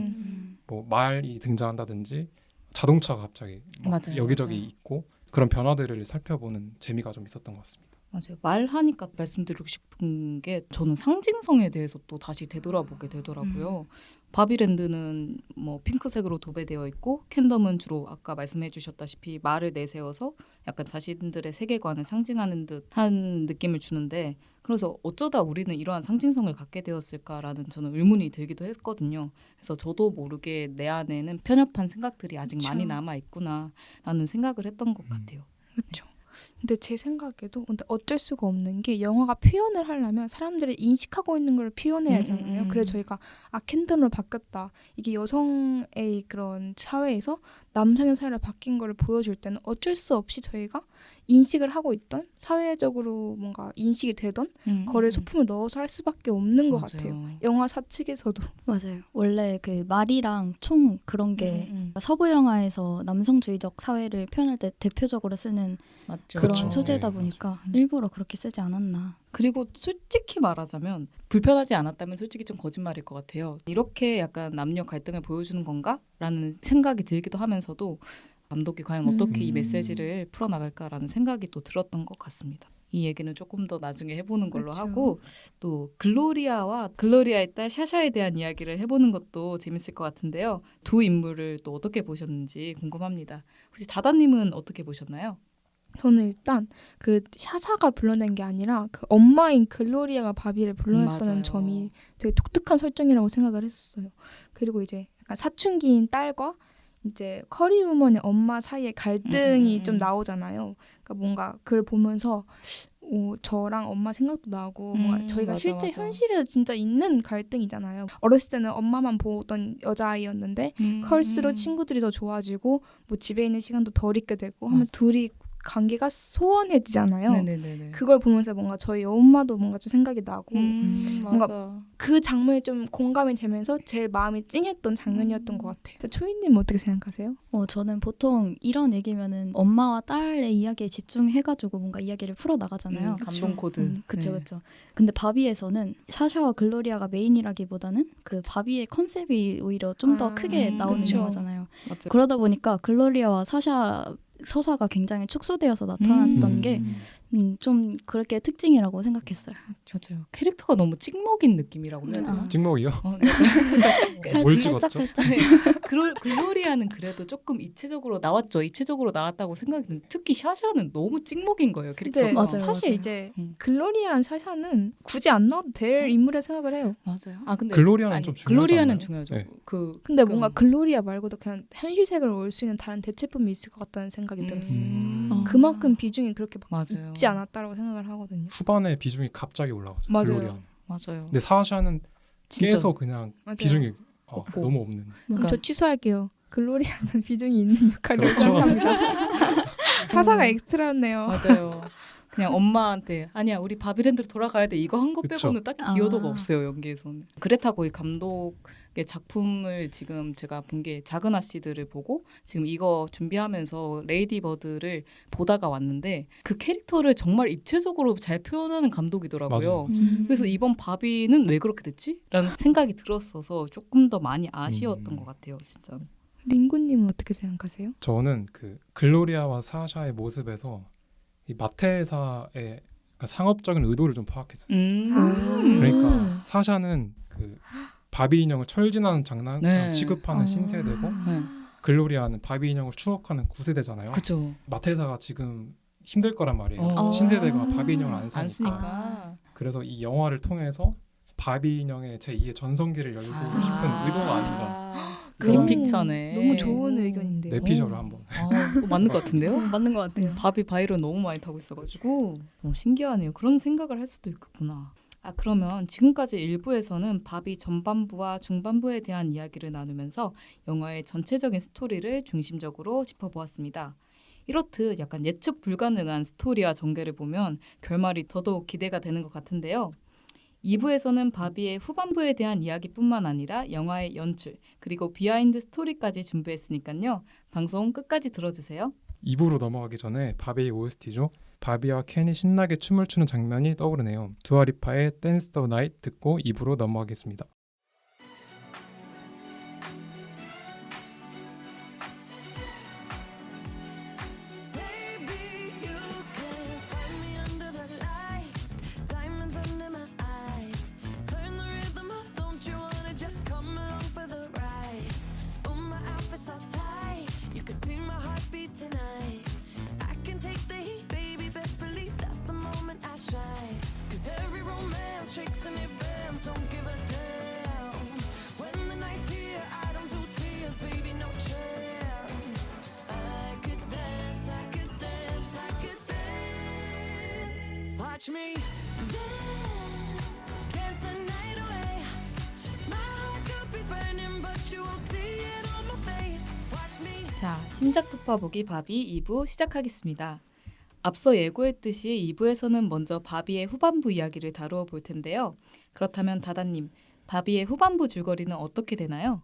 [SPEAKER 4] 뭐 말이 등장한다든지 자동차가 갑자기 막
[SPEAKER 2] 맞아요,
[SPEAKER 4] 여기저기
[SPEAKER 2] 맞아요.
[SPEAKER 4] 있고 그런 변화들을 살펴보는 재미가 좀 있었던 것 같습니다.
[SPEAKER 2] 맞아요. 말하니까 말씀드리고 싶은 게 저는 상징성에 대해서 또 다시 되돌아보게 되더라고요. 바비랜드는 뭐 핑크색으로 도배되어 있고 캔덤은 주로 아까 말씀해 주셨다시피 말을 내세워서 약간 자신들의 세계관을 상징하는 듯한 느낌을 주는데 그래서 어쩌다 우리는 이러한 상징성을 갖게 되었을까라는 저는 의문이 들기도 했거든요. 그래서 저도 모르게 내 안에는 편협한 생각들이 아직
[SPEAKER 5] 그쵸.
[SPEAKER 2] 많이 남아있구나라는 생각을 했던 것 같아요.
[SPEAKER 5] 그렇죠. 근데 제 생각에도 근데 어쩔 수가 없는 게 영화가 표현을 하려면 사람들이 인식하고 있는 걸 표현해야 하잖아요. 그래서 저희가 캔덤으로 바뀌었다. 이게 여성의 그런 사회에서 남성의 사회로 바뀐 거를 보여줄 때는 어쩔 수 없이 저희가 인식을 하고 있던 사회적으로 뭔가 인식이 되던 거를 소품을 넣어서 할 수밖에 없는 것 같아요. 영화 사측에서도.
[SPEAKER 3] 맞아요. 원래 그 말이랑 총 그런 게 서부 영화에서 남성주의적 사회를 표현할 때 대표적으로 쓰는
[SPEAKER 2] 맞죠.
[SPEAKER 3] 그런
[SPEAKER 4] 그렇죠.
[SPEAKER 3] 소재다
[SPEAKER 4] 네,
[SPEAKER 3] 보니까 일부러 그렇게 쓰지 않았나.
[SPEAKER 2] 그리고 솔직히 말하자면 불편하지 않았다면 솔직히 좀 거짓말일 것 같아요. 이렇게 약간 남녀 갈등을 보여주는 건가? 라는 생각이 들기도 하면서도 감독이 과연 어떻게 이 메시지를 풀어나갈까라는 생각이 또 들었던 것 같습니다. 이 얘기는 조금 더 나중에 해보는 걸로
[SPEAKER 5] 그쵸.
[SPEAKER 2] 하고 또 글로리아와 글로리아의 딸 샤샤에 대한 이야기를 해보는 것도 재밌을 것 같은데요. 두 인물을 또 어떻게 보셨는지 궁금합니다. 혹시 다다님은 어떻게 보셨나요?
[SPEAKER 5] 저는 일단 그 샤샤가 불러낸 게 아니라 그 엄마인 글로리아가 바비를 불러냈다는
[SPEAKER 2] 맞아요.
[SPEAKER 5] 점이 되게 독특한 설정이라고 생각을 했었어요. 그리고 이제 약간 사춘기인 딸과 이제 커리 우먼의 엄마 사이의 갈등이 좀 나오잖아요. 그러니까 뭔가 그걸 보면서 저랑 엄마 생각도 나고 뭔가 저희가
[SPEAKER 2] 맞아,
[SPEAKER 5] 실제
[SPEAKER 2] 맞아.
[SPEAKER 5] 현실에서 진짜 있는 갈등이잖아요. 어렸을 때는 엄마만 보던 여자아이였는데 클수록 친구들이 더 좋아지고 뭐 집에 있는 시간도 덜 있게 되고 하면 둘이 관계가 소원해지잖아요.
[SPEAKER 2] 네네네.
[SPEAKER 5] 그걸 보면서 뭔가 저희 엄마도 뭔가 좀 생각이 나고 뭔가
[SPEAKER 2] 맞아.
[SPEAKER 5] 그 장면이 좀 공감이 되면서 제일 마음이 찡했던 장면이었던 것 같아요. 초이님 어떻게 생각하세요?
[SPEAKER 3] 저는 보통 이런 얘기면은 엄마와 딸의 이야기에 집중해가지고 뭔가 이야기를 풀어 나가잖아요.
[SPEAKER 2] 감동 코드.
[SPEAKER 3] 그쵸,
[SPEAKER 2] 네.
[SPEAKER 3] 그쵸. 근데 바비에서는 샤샤와 글로리아가 메인이라기보다는 그 바비의 컨셉이 오히려 좀 더 크게 나오는
[SPEAKER 5] 그쵸.
[SPEAKER 3] 영화잖아요.
[SPEAKER 2] 맞아요.
[SPEAKER 3] 그러다 보니까 글로리아와 사샤 서사가 굉장히 축소되어서 나타났던 게 좀 그렇게 특징이라고 생각했어요.
[SPEAKER 2] 맞아요. 캐릭터가 너무 찍먹인 느낌이라고 해야 되나?
[SPEAKER 4] 찍먹이요?
[SPEAKER 2] 네.
[SPEAKER 4] 뭘 찍었죠?
[SPEAKER 3] 살짝.
[SPEAKER 2] 글로리아는 그래도 조금 입체적으로 나왔죠. 입체적으로 나왔다고 생각이 드는데 특히 샤샤는 너무 찍먹인 거예요. 캐릭터가.
[SPEAKER 5] 근데
[SPEAKER 3] 맞아요,
[SPEAKER 5] 사실
[SPEAKER 3] 맞아요.
[SPEAKER 5] 이제
[SPEAKER 2] 음.
[SPEAKER 5] 글로리아한 샤샤는 굳이 안 나와도 될 인물이라 생각을 해요.
[SPEAKER 2] 맞아요. 아 근데
[SPEAKER 4] 글로리아는 좀 중요하지
[SPEAKER 2] 글로리아는
[SPEAKER 4] 않나요?
[SPEAKER 2] 중요하죠.
[SPEAKER 4] 네.
[SPEAKER 5] 근데 뭔가 글로리아 말고도 그냥 현실색을 올 수 있는 다른 대체품이 있을 것 같다는 생각이 들었어요. 그만큼 비중이 그렇게
[SPEAKER 2] 맞아요.
[SPEAKER 5] 있지 않았다라고 생각을 하거든요.
[SPEAKER 4] 후반에 비중이 갑자기 올라가죠.
[SPEAKER 5] 맞아요.
[SPEAKER 4] 글로리아는.
[SPEAKER 2] 맞아요.
[SPEAKER 4] 근데 사샤는
[SPEAKER 2] 진짜.
[SPEAKER 4] 계속 그냥
[SPEAKER 5] 맞아요.
[SPEAKER 4] 비중이
[SPEAKER 2] 없고.
[SPEAKER 4] 너무 없는.
[SPEAKER 5] 그럼
[SPEAKER 2] 그러니까-
[SPEAKER 5] 저 취소할게요. 글로리아는 비중이 있는 역할이라고
[SPEAKER 4] 그렇죠.
[SPEAKER 5] 생각합니다. 사사가 엑스트라였네요.
[SPEAKER 2] 맞아요. 그냥 엄마한테 아니야 우리 바비랜드로 돌아가야 돼 이거 한 거
[SPEAKER 4] 그쵸.
[SPEAKER 2] 빼고는 딱히 기여도가 없어요 연기에서는. 그레타 고이 감독의 작품을 지금 제가 본 게 작은 아씨들을 보고 지금 이거 준비하면서 레이디 버드를 보다가 왔는데 그 캐릭터를 정말 입체적으로 잘 표현하는 감독이더라고요.
[SPEAKER 4] 맞아요.
[SPEAKER 2] 그래서 이번 바비는 왜 그렇게 됐지? 라는 생각이 들었어서 조금 더 많이 아쉬웠던 것 같아요 진짜.
[SPEAKER 5] 링구님은 어떻게 생각하세요?
[SPEAKER 4] 저는 그 글로리아와 사샤의 모습에서 이 마텔사의 그러니까 상업적인 의도를 좀 파악했어요. 그러니까 사샤는 그 바비 인형을 철진하는 장난
[SPEAKER 2] 네.
[SPEAKER 4] 취급하는 신세대고
[SPEAKER 2] 네.
[SPEAKER 4] 글로리아는 바비 인형을 추억하는 9세대잖아요.
[SPEAKER 2] 그죠.
[SPEAKER 4] 마텔사가 지금 힘들 거란 말이에요.
[SPEAKER 2] 어.
[SPEAKER 4] 신세대가 바비 인형을 안 사니까.
[SPEAKER 2] 안 쓰니까.
[SPEAKER 4] 그래서 이 영화를 통해서 바비 인형의 제2의 전성기를 열고 싶은 의도가 아닌가.
[SPEAKER 2] 그런 픽처네.
[SPEAKER 5] 너무 좋은 의견인데요.
[SPEAKER 4] 내피셜을 한번.
[SPEAKER 2] 맞는 것 같은데요?
[SPEAKER 3] 맞는 것 같아요.
[SPEAKER 2] 바비 바이럴 너무 많이 타고 있어가지고 신기하네요. 그런 생각을 할 수도 있겠구나. 그러면 지금까지 1부에서는 바비 전반부와 중반부에 대한 이야기를 나누면서 영화의 전체적인 스토리를 중심적으로 짚어보았습니다. 이렇듯 약간 예측 불가능한 스토리와 전개를 보면 결말이 더더욱 기대가 되는 것 같은데요. 2부에서는 바비의 후반부에 대한 이야기뿐만 아니라 영화의 연출 그리고 비하인드 스토리까지 준비했으니까요. 방송 끝까지 들어주세요.
[SPEAKER 4] 2부로 넘어가기 전에 바비의 OST죠. 바비와 켄이 신나게 춤을 추는 장면이 떠오르네요. 두아리파의 댄스 더 나잇 듣고 2부로 넘어가겠습니다.
[SPEAKER 1] Baby, Watch me dance, dance the night away. My heart could be burning, but you won't see it on my face. Watch me.
[SPEAKER 2] 자, 신작 특파보기 바비 2부 시작하겠습니다. 앞서 예고했듯이 2부에서는 먼저 바비의 후반부 이야기를 다루어 볼 텐데요. 그렇다면 다다님, 바비의 후반부 줄거리는 어떻게 되나요?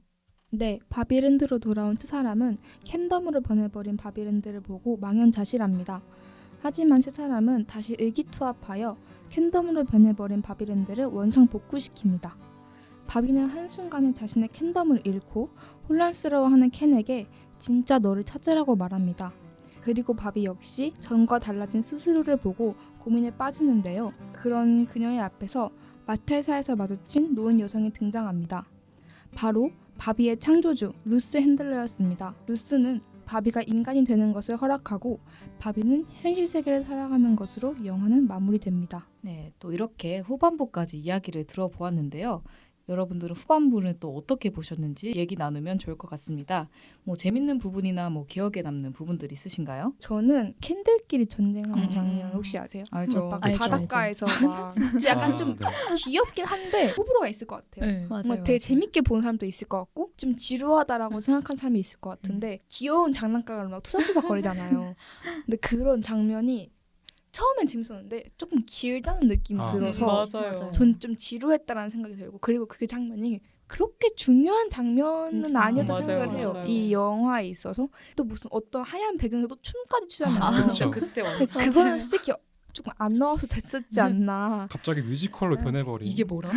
[SPEAKER 5] 네, 바비랜드로 돌아온 세 사람은 캔덤으로 변해버린 바비랜드를 보고 망연자실합니다. 하지만 세 사람은 다시 의기투합하여 캔덤으로 변해버린 바비랜드를 원상복구시킵니다. 바비는 한순간에 자신의 캔덤을 잃고 혼란스러워하는 켄에게 진짜 너를 찾으라고 말합니다. 그리고 바비 역시 전과 달라진 스스로를 보고 고민에 빠지는데요. 그런 그녀의 앞에서 마텔사에서 마주친 노인 여성이 등장합니다. 바로 바비의 창조주 루스 핸들러였습니다. 루스는 바비가 인간이 되는 것을 허락하고 바비는 현실 세계를 살아가는 것으로 영화는 마무리됩니다.
[SPEAKER 2] 네, 또 이렇게 후반부까지 이야기를 들어보았는데요. 여러분들은 후반부를 또 어떻게 보셨는지 얘기 나누면 좋을 것 같습니다. 뭐 재밌는 부분이나 뭐 기억에 남는 부분들 있으신가요?
[SPEAKER 5] 저는 캔들끼리 전쟁하는 장면 혹시 아세요?
[SPEAKER 2] 알죠.
[SPEAKER 5] 막
[SPEAKER 3] 알죠,
[SPEAKER 5] 바닷가에서 막 약간 좀
[SPEAKER 4] 네.
[SPEAKER 5] 귀엽긴 한데 호불호가 있을 것 같아요.
[SPEAKER 2] 네.
[SPEAKER 5] 뭔가 되게 재밌게 본 사람도 있을 것 같고 좀 지루하다라고 생각한 사람이 있을 것 같은데 귀여운 장난감을 막 투석투석 거리잖아요. 근데 그런 장면이 처음엔 재밌었는데 조금 길다는 느낌이 들어서
[SPEAKER 2] 맞아요.
[SPEAKER 5] 전 좀 지루했다라는 생각이 들고 그리고 그 장면이 그렇게 중요한 장면은 아니었다
[SPEAKER 2] 맞아요,
[SPEAKER 5] 생각을 해요.
[SPEAKER 2] 맞아요.
[SPEAKER 5] 이 영화에 있어서 또 무슨 어떤 하얀 배경에도 춤까지 추잖아요.
[SPEAKER 2] 아,
[SPEAKER 4] 그쵸.
[SPEAKER 2] 그때 완전
[SPEAKER 5] 그거는 솔직히 조금 안 나와서 됐었지 않나.
[SPEAKER 4] 갑자기 뮤지컬로 변해버린.
[SPEAKER 2] 이게 뭐람?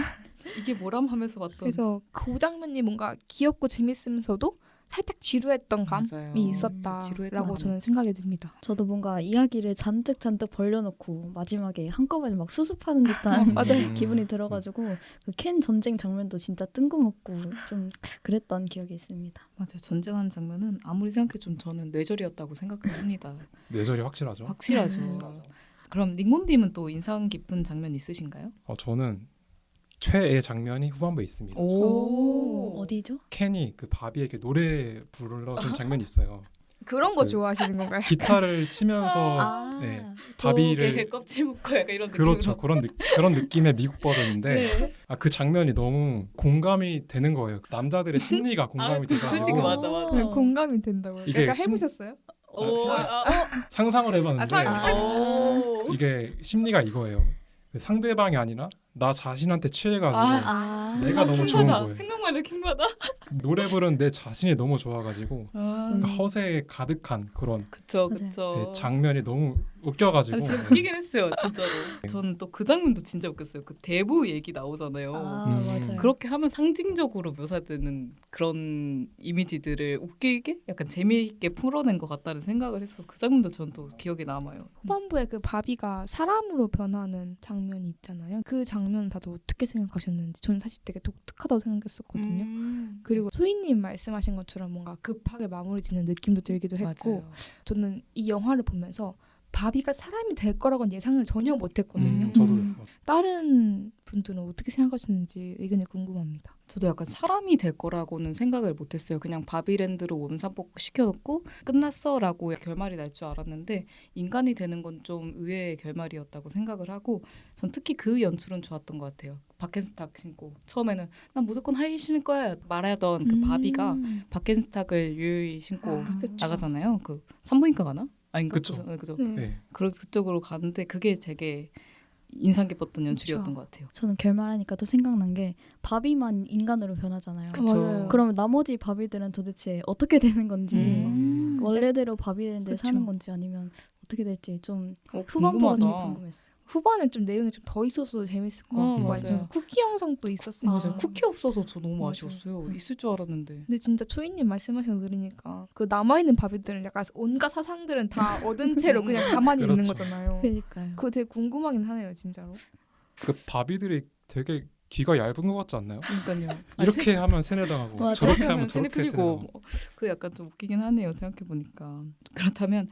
[SPEAKER 2] 이게 뭐람 하면서 봤던.
[SPEAKER 5] 그래서 그 장면이 뭔가 귀엽고 재밌으면서도 살짝 지루했던 감이
[SPEAKER 2] 맞아요.
[SPEAKER 5] 있었다라고
[SPEAKER 2] 지루했던
[SPEAKER 5] 저는 생각이 듭니다.
[SPEAKER 3] 저도 뭔가 이야기를 잔뜩 벌려놓고 마지막에 한꺼번에 막 수습하는 듯한
[SPEAKER 5] 맞아요.
[SPEAKER 3] 기분이 들어가지고 그 캔 전쟁 장면도 진짜 뜬금없고 좀 그랬던 기억이 있습니다.
[SPEAKER 2] 맞아요. 전쟁하는 장면은 아무리 생각해도 좀 저는 뇌절이었다고 생각합니다.
[SPEAKER 4] 뇌절이 확실하죠.
[SPEAKER 2] 확실하죠. 그럼 링곤님은 또 인상 깊은 장면 있으신가요?
[SPEAKER 4] 저는 최애 장면이 후반부에 있습니다.
[SPEAKER 3] 어디죠?
[SPEAKER 4] 켄이 그 바비에게 노래 부르던 장면이 있어요.
[SPEAKER 5] 그런 거
[SPEAKER 4] 그-
[SPEAKER 5] 좋아하시는 건가요?
[SPEAKER 4] 기타를 치면서 네, 바비를
[SPEAKER 2] 껍질 묶고 약간 이런
[SPEAKER 4] 그렇죠. 그런 느낌의 미국 버전인데
[SPEAKER 2] 네.
[SPEAKER 4] 그 장면이 너무 공감이 되는 거예요. 남자들의 심리가 공감이 돼가지고
[SPEAKER 2] 솔직히 맞아.
[SPEAKER 5] 공감이 된다고요.
[SPEAKER 4] 이게
[SPEAKER 5] 약간
[SPEAKER 4] 심-
[SPEAKER 5] 해보셨어요?
[SPEAKER 4] 상상을 해봤는데
[SPEAKER 2] 오.
[SPEAKER 4] 이게 심리가 이거예요. 상대방이 아니라 나 자신한테 취해가지고 내가 너무 좋은 거예요.
[SPEAKER 2] 생각만 해도 킹받아.
[SPEAKER 4] 노래 부른 내 자신이 너무 좋아가지고
[SPEAKER 2] 아,
[SPEAKER 4] 그 허세에 가득한 그런
[SPEAKER 2] 그쵸.
[SPEAKER 4] 네, 장면이 너무 웃겨가지고
[SPEAKER 2] 진짜 웃기긴 했어요, 진짜로. 저는 또 그 장면도 진짜 웃겼어요. 그 대부 얘기 나오잖아요.
[SPEAKER 3] 맞아요.
[SPEAKER 2] 그렇게 하면 상징적으로 묘사되는 그런 이미지들을 웃기게 약간 재미있게 풀어낸 것 같다는 생각을 했어서 그 장면도 전 또 기억에 남아요.
[SPEAKER 5] 후반부에 그 바비가 사람으로 변하는 장면이 있잖아요. 그 장면 다들 어떻게 생각하셨는지 저는 사실 되게 독특하다고 생각했었거든요. 그리고 소희님 말씀하신 것처럼 뭔가 급하게 마무리지는 느낌도 들기도 했고
[SPEAKER 2] 맞아요.
[SPEAKER 5] 저는 이 영화를 보면서 바비가 사람이 될 거라고는 예상을 전혀 못했거든요.
[SPEAKER 4] 저도
[SPEAKER 5] 다른 분들은 어떻게 생각하셨는지 의견이 궁금합니다.
[SPEAKER 2] 저도 약간 사람이 될 거라고는 생각을 못했어요. 그냥 바비랜드로 원상복구 시켜놓고 끝났어라고 결말이 날 줄 알았는데 인간이 되는 건 좀 의외의 결말이었다고 생각을 하고 전 특히 그 연출은 좋았던 것 같아요. 바켄스탁 신고 처음에는 난 무조건 하이 신을 거야 말하던 그 바비가 바켄스탁을 유유히 신고
[SPEAKER 5] 그쵸.
[SPEAKER 2] 나가잖아요. 그 산부인과 가나? 아닌가?
[SPEAKER 4] 그쵸.
[SPEAKER 2] 그죠.
[SPEAKER 5] 네.
[SPEAKER 4] 네.
[SPEAKER 2] 그쪽으로 가는데 그게 되게 인상 깊었던 연출이었던 것 같아요.
[SPEAKER 3] 저는 결말하니까 또 생각난 게 바비만 인간으로 변하잖아요.
[SPEAKER 5] 맞아요.
[SPEAKER 3] 그러면 나머지 바비들은 도대체 어떻게 되는 건지
[SPEAKER 2] 음.
[SPEAKER 3] 원래대로 바비랜드에
[SPEAKER 5] 그쵸.
[SPEAKER 3] 사는 건지 아니면 어떻게 될지 좀
[SPEAKER 2] 궁금하다.
[SPEAKER 3] 후반부가 좀 궁금했어요.
[SPEAKER 5] 후반에 좀 내용이 좀 더 있어서 재밌을 것 같고
[SPEAKER 2] 맞아요.
[SPEAKER 5] 쿠키 영상도 있었으니까.
[SPEAKER 2] 맞아요. 쿠키 없어서 저 너무
[SPEAKER 5] 맞아요.
[SPEAKER 2] 아쉬웠어요. 있을 줄 알았는데.
[SPEAKER 5] 근데 진짜 초이님 말씀하신 거 들으니까 그 남아있는 바비들은 약간 온갖 사상들은 다 얻은 채로 그냥 가만히 있는
[SPEAKER 4] 그렇죠.
[SPEAKER 5] 거잖아요.
[SPEAKER 3] 그러니까요.
[SPEAKER 5] 그거 되게 궁금하긴 하네요 진짜로.
[SPEAKER 4] 그 바비들이 되게 귀가 얇은 것 같지 않나요?
[SPEAKER 2] 그러니까요.
[SPEAKER 4] 이렇게 하면 세뇌당하고
[SPEAKER 3] 맞아요.
[SPEAKER 4] 저렇게 하면
[SPEAKER 2] 세뇌
[SPEAKER 4] 저렇게
[SPEAKER 2] 풀리고
[SPEAKER 4] 세뇌당하고.
[SPEAKER 2] 그 약간 좀 웃기긴 하네요. 생각해 보니까. 그렇다면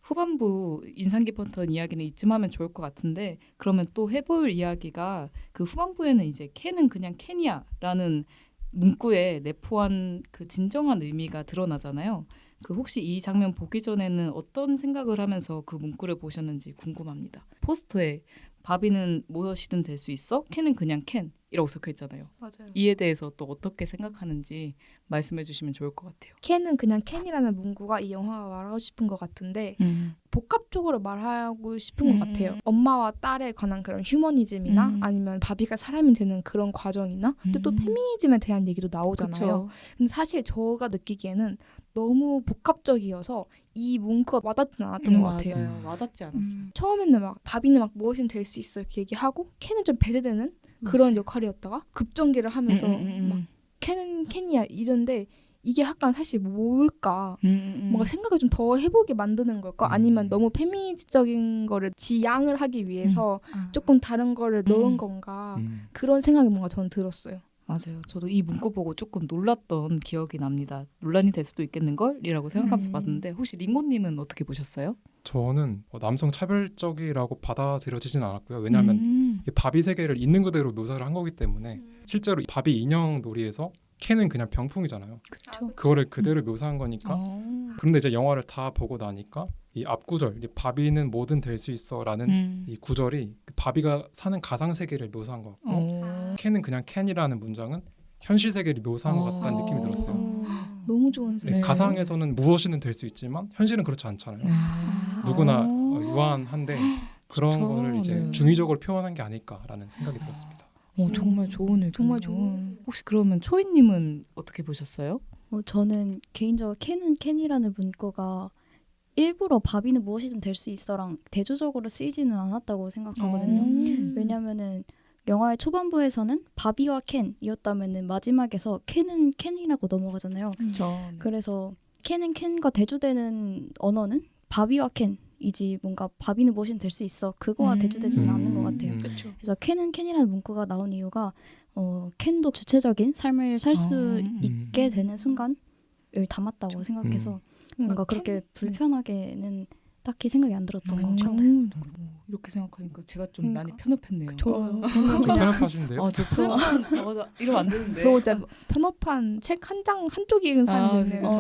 [SPEAKER 2] 후반부 인상 깊었던 이야기는 이쯤 하면 좋을 것 같은데 그러면 또 해볼 이야기가 그 후반부에는 이제 켄은 그냥 켄이야라는 문구에 내포한 그 진정한 의미가 드러나잖아요. 그 혹시 이 장면 보기 전에는 어떤 생각을 하면서 그 문구를 보셨는지 궁금합니다. 포스터에 바비는 무엇이든 될 수 있어? 켄은 그냥 켄이라고 적혀 있잖아요.
[SPEAKER 5] 맞아요.
[SPEAKER 2] 이에 대해서 또 어떻게 생각하는지 말씀해 주시면 좋을 것 같아요.
[SPEAKER 5] 켄은 그냥 켄이라는 문구가 이 영화가 말하고 싶은 것 같은데 복합적으로 말하고 싶은 것 같아요. 엄마와 딸에 관한 그런 휴머니즘이나 아니면 바비가 사람이 되는 그런 과정이나 근데 또 페미니즘에 대한 얘기도 나오잖아요.
[SPEAKER 2] 그쵸.
[SPEAKER 5] 근데 사실 저가 느끼기에는 너무 복합적이어서 이 문구가 와닿지는 않았던 것 같아요.
[SPEAKER 2] 맞아요. 와닿지 않았어요.
[SPEAKER 5] 처음에는 막 바비는 막 무엇이든 될 수 있어 이렇게 얘기하고 켄은 좀 배제되는 그런
[SPEAKER 3] 맞아요.
[SPEAKER 5] 역할이었다가 급전개를 하면서 막 켄은 켄이야 이런데 이게 약간 사실 뭘까? 뭔가 생각을 좀 더 해보게 만드는 걸까? 아니면 너무 페미니스트적인 거를 지양을 하기 위해서 조금 다른 거를 넣은 건가? 그런 생각이 뭔가 저는 들었어요.
[SPEAKER 2] 맞아요. 저도 이 문구 보고 조금 놀랐던 기억이 납니다. 논란이 될 수도 있겠는걸이라고 생각하면서 봤는데 혹시 링고님은 어떻게 보셨어요?
[SPEAKER 4] 저는 남성 차별적이라고 받아들여지진 않았고요. 왜냐하면 이 바비 세계를 있는 그대로 묘사를 한 거기 때문에 실제로 이 바비 인형 놀이에서 켄은 그냥 병풍이잖아요.
[SPEAKER 2] 그쵸.
[SPEAKER 4] 그거를 그대로 묘사한 거니까. 그런데 이제 영화를 다 보고 나니까 이 앞구절, 이 바비는 뭐든 될 수 있어라는 이 구절이 바비가 사는 가상 세계를 묘사한 것 같고, 켄은 그냥 켄이라는 문장은 현실 세계를 묘사한 것 같다는 느낌이 들었어요.
[SPEAKER 5] 너무 좋은
[SPEAKER 4] 네,
[SPEAKER 2] 네.
[SPEAKER 4] 가상에서는 무엇이든 될 수 있지만 현실은 그렇지 않잖아요. 누구나 유한한데 그런
[SPEAKER 2] 좋죠.
[SPEAKER 4] 거를 이제
[SPEAKER 2] 네.
[SPEAKER 4] 중의적으로 표현한 게 아닐까라는 생각이 들었습니다.
[SPEAKER 2] 정말 좋은 의견이네요.
[SPEAKER 5] 정말 좋은.
[SPEAKER 2] 혹시 그러면 초이님은 어떻게 보셨어요?
[SPEAKER 3] 저는 개인적으로 켄은 켄이라는 문구가 일부러 바비는 무엇이든 될 수 있어랑 대조적으로 쓰이지는 않았다고 생각하거든요. 왜냐면은 영화의 초반부에서는 바비와 켄이었다면은 마지막에서 켄은 켄이라고 넘어가잖아요.
[SPEAKER 2] 그렇죠.
[SPEAKER 3] 그래서 켄은 켄과 대조되는 언어는 바비와 켄이지 뭔가 바비는 무엇이든 될 수 있어 그거와 대조되지는 않는 것 같아요.
[SPEAKER 5] 그렇죠.
[SPEAKER 3] 그래서 켄은 켄이라는 문구가 나온 이유가 켄도 주체적인 삶을 살 수 있게 되는 순간을 담았다고 생각해서 뭔가 그렇게 불편하게는 딱히 생각이 안 들었던 것 같아요.
[SPEAKER 2] 이렇게 생각하니까 제가 좀
[SPEAKER 5] 그러니까.
[SPEAKER 2] 많이 편협했네요.
[SPEAKER 5] 저는
[SPEAKER 4] 편협하신데요?
[SPEAKER 2] 저 편협한 맞아 이러면 안 되는데.
[SPEAKER 5] 저 이제 편협한 책 한 장 한쪽 읽은 사람이 됐네요.
[SPEAKER 2] 그렇죠.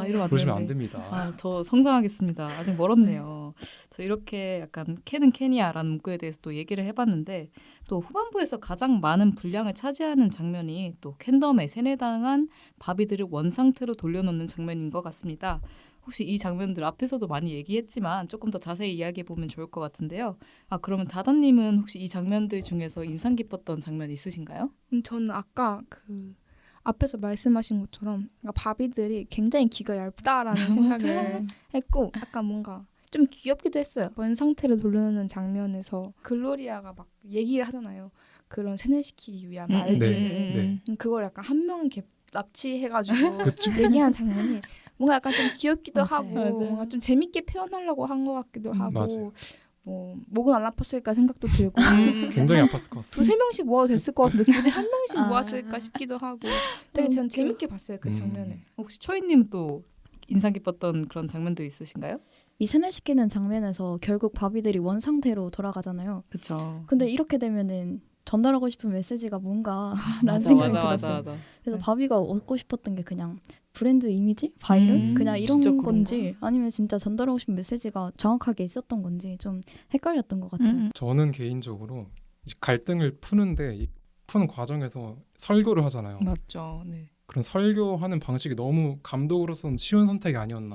[SPEAKER 2] 이러면 안
[SPEAKER 4] 그러시면 안
[SPEAKER 2] 되는데.
[SPEAKER 4] 됩니다.
[SPEAKER 2] 저 성장하겠습니다. 아직 멀었네요. 저 이렇게 약간 켄은 켄이야라는 문구에 대해서 또 얘기를 해봤는데 또 후반부에서 가장 많은 분량을 차지하는 장면이 또 캔덤에 세뇌당한 바비들을 원상태로 돌려놓는 장면인 것 같습니다. 혹시 이 장면들 앞에서도 많이 얘기했지만 조금 더 자세히 이야기해보면 좋을 것 같은데요. 그러면 다다님은 혹시 이 장면들 중에서 인상 깊었던 장면 있으신가요?
[SPEAKER 5] 저는 아까 그 앞에서 말씀하신 것처럼 그러니까 바비들이 굉장히 귀가 얇다라는 생각을 했고 약간 뭔가 좀 귀엽기도 했어요. 원 상태로 돌려놓는 장면에서 글로리아가 막 얘기를 하잖아요. 그런 세뇌시키기 위한 말들.
[SPEAKER 4] 네.
[SPEAKER 5] 그걸 약간 한 명 이렇게 납치해가지고
[SPEAKER 4] 그쵸.
[SPEAKER 5] 얘기하는 장면이 뭔가 약간 좀 귀엽기도
[SPEAKER 3] 맞아요.
[SPEAKER 5] 하고
[SPEAKER 2] 맞아요.
[SPEAKER 5] 뭔가 좀 재밌게 표현하려고 한 것 같기도 하고
[SPEAKER 4] 맞아요.
[SPEAKER 5] 뭐 목은 안 아팠을까 생각도 들고
[SPEAKER 4] 굉장히 아팠을 것 같습니다.
[SPEAKER 5] 두세 명씩 모아도 됐을 것 같은데 굳이 한 명씩
[SPEAKER 3] 아.
[SPEAKER 5] 모았을까 싶기도 하고 되게 전 재밌게 봤어요 그 장면을.
[SPEAKER 2] 혹시 초이님은 또 인상 깊었던 그런 장면들 있으신가요?
[SPEAKER 3] 이 세뇌시키는 장면에서 결국 바비들이 원 상태로 돌아가잖아요.
[SPEAKER 2] 그렇죠.
[SPEAKER 3] 근데 이렇게 되면은 전달하고 싶은 메시지가 뭔가라는 생각이 들었어요.
[SPEAKER 2] 맞아.
[SPEAKER 3] 그래서 바비가 얻고 싶었던 게 그냥 브랜드 이미지? 바이럴? 그냥 이런
[SPEAKER 2] 진짜 그런가?
[SPEAKER 3] 건지 아니면 진짜 전달하고 싶은 메시지가 정확하게 있었던 건지 좀 헷갈렸던 것 같아요.
[SPEAKER 4] 저는 개인적으로 이제 갈등을 푸는데 이 푸는 과정에서 설교를 하잖아요.
[SPEAKER 2] 맞죠. 네.
[SPEAKER 4] 그런 설교하는 방식이 너무 감독으로서는 쉬운 선택이 아니었나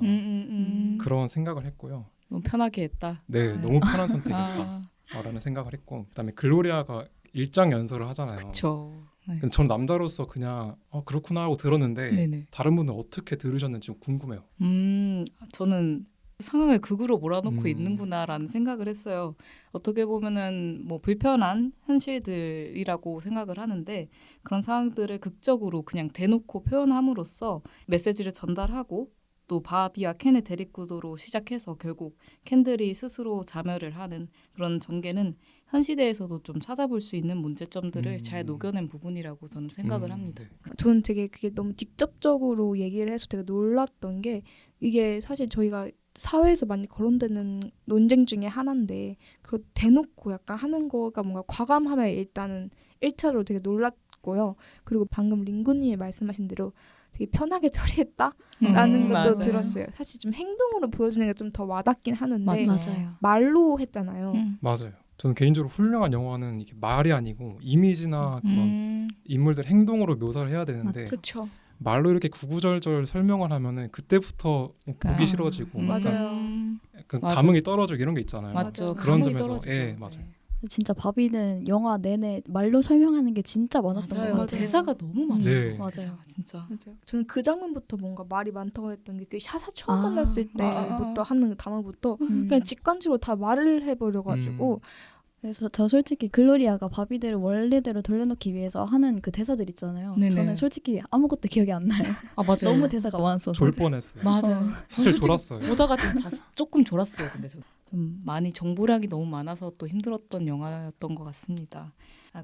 [SPEAKER 4] 그런 생각을 했고요.
[SPEAKER 2] 너무 편하게 했다.
[SPEAKER 4] 네, 너무 편한 선택이었다라는 생각을 했고 그다음에 글로리아가 일장 연설을 하잖아요.
[SPEAKER 2] 그렇죠. 네.
[SPEAKER 4] 근데 전 남자로서 그냥 그렇구나 하고 들었는데
[SPEAKER 2] 네네.
[SPEAKER 4] 다른 분은 어떻게 들으셨는지 좀 궁금해요.
[SPEAKER 2] 저는 상황을 극으로 몰아넣고 있는구나라는 생각을 했어요. 어떻게 보면은 뭐 불편한 현실들이라고 생각을 하는데 그런 상황들을 극적으로 그냥 대놓고 표현함으로써 메시지를 전달하고 또 바비와 켄의 대립구도로 시작해서 결국 켄들이 스스로 자멸을 하는 그런 전개는 현 시대에서도 좀 찾아볼 수 있는 문제점들을 잘 녹여낸 부분이라고 저는 생각을 합니다.
[SPEAKER 4] 네.
[SPEAKER 5] 저는 되게 그게 너무 직접적으로 얘기를 해서 되게 놀랐던 게 이게 사실 저희가 사회에서 많이 거론되는 논쟁 중에 하나인데 그걸 대놓고 약간 하는 거가 뭔가 과감함에 일단은 1차로 되게 놀랐고요. 그리고 방금 링구님이 말씀하신 대로 되게 편하게 처리했다라는 것도
[SPEAKER 2] 맞아요.
[SPEAKER 5] 들었어요. 사실 좀 행동으로 보여주는 게 좀 더 와닿긴 하는데
[SPEAKER 3] 맞아요.
[SPEAKER 5] 말로 했잖아요.
[SPEAKER 4] 맞아요. 저는 개인적으로 훌륭한 영화는 이게 말이 아니고 이미지나 그런 인물들 행동으로 묘사를 해야 되는데
[SPEAKER 5] 그렇죠.
[SPEAKER 4] 말로 이렇게 구구절절 설명을 하면은 그때부터 보기 싫어지고
[SPEAKER 5] 맞아요.
[SPEAKER 4] 약간
[SPEAKER 2] 맞아.
[SPEAKER 4] 감흥이 떨어지고 이런 게 있잖아요.
[SPEAKER 2] 맞죠.
[SPEAKER 4] 그런
[SPEAKER 2] 감흥이
[SPEAKER 4] 점에서
[SPEAKER 2] 떨어지죠.
[SPEAKER 4] 예, 맞아요.
[SPEAKER 3] 진짜 바비는 영화 내내 말로 설명하는 게 진짜 많았던 것
[SPEAKER 2] 맞아요.
[SPEAKER 3] 같아요.
[SPEAKER 2] 대사가 너무 많았어.
[SPEAKER 4] 네.
[SPEAKER 3] 맞아요.
[SPEAKER 2] 대사가 진짜.
[SPEAKER 5] 맞아요. 저는 그 장면부터 뭔가 말이 많다고 했던 게 그 샤샤 처음
[SPEAKER 3] 아,
[SPEAKER 5] 만났을
[SPEAKER 2] 맞아.
[SPEAKER 5] 때부터 하는 그 단어부터
[SPEAKER 3] 음.
[SPEAKER 5] 그냥 직관적으로 다 말을 해버려가지고
[SPEAKER 3] 그래서 저 솔직히 글로리아가 바비들을 원래대로 돌려놓기 위해서 하는 그 대사들 있잖아요.
[SPEAKER 2] 네네.
[SPEAKER 3] 저는 솔직히 아무것도 기억이 안 나요.
[SPEAKER 2] 아 맞아요.
[SPEAKER 3] 너무 대사가 많았어서.
[SPEAKER 4] 졸 뻔했어요.
[SPEAKER 2] 맞아요.
[SPEAKER 4] 사실 졸았어요.
[SPEAKER 2] 보다가 조금 졸았어요. 근데 좀 많이 정보량이 너무 많아서 또 힘들었던 영화였던 것 같습니다.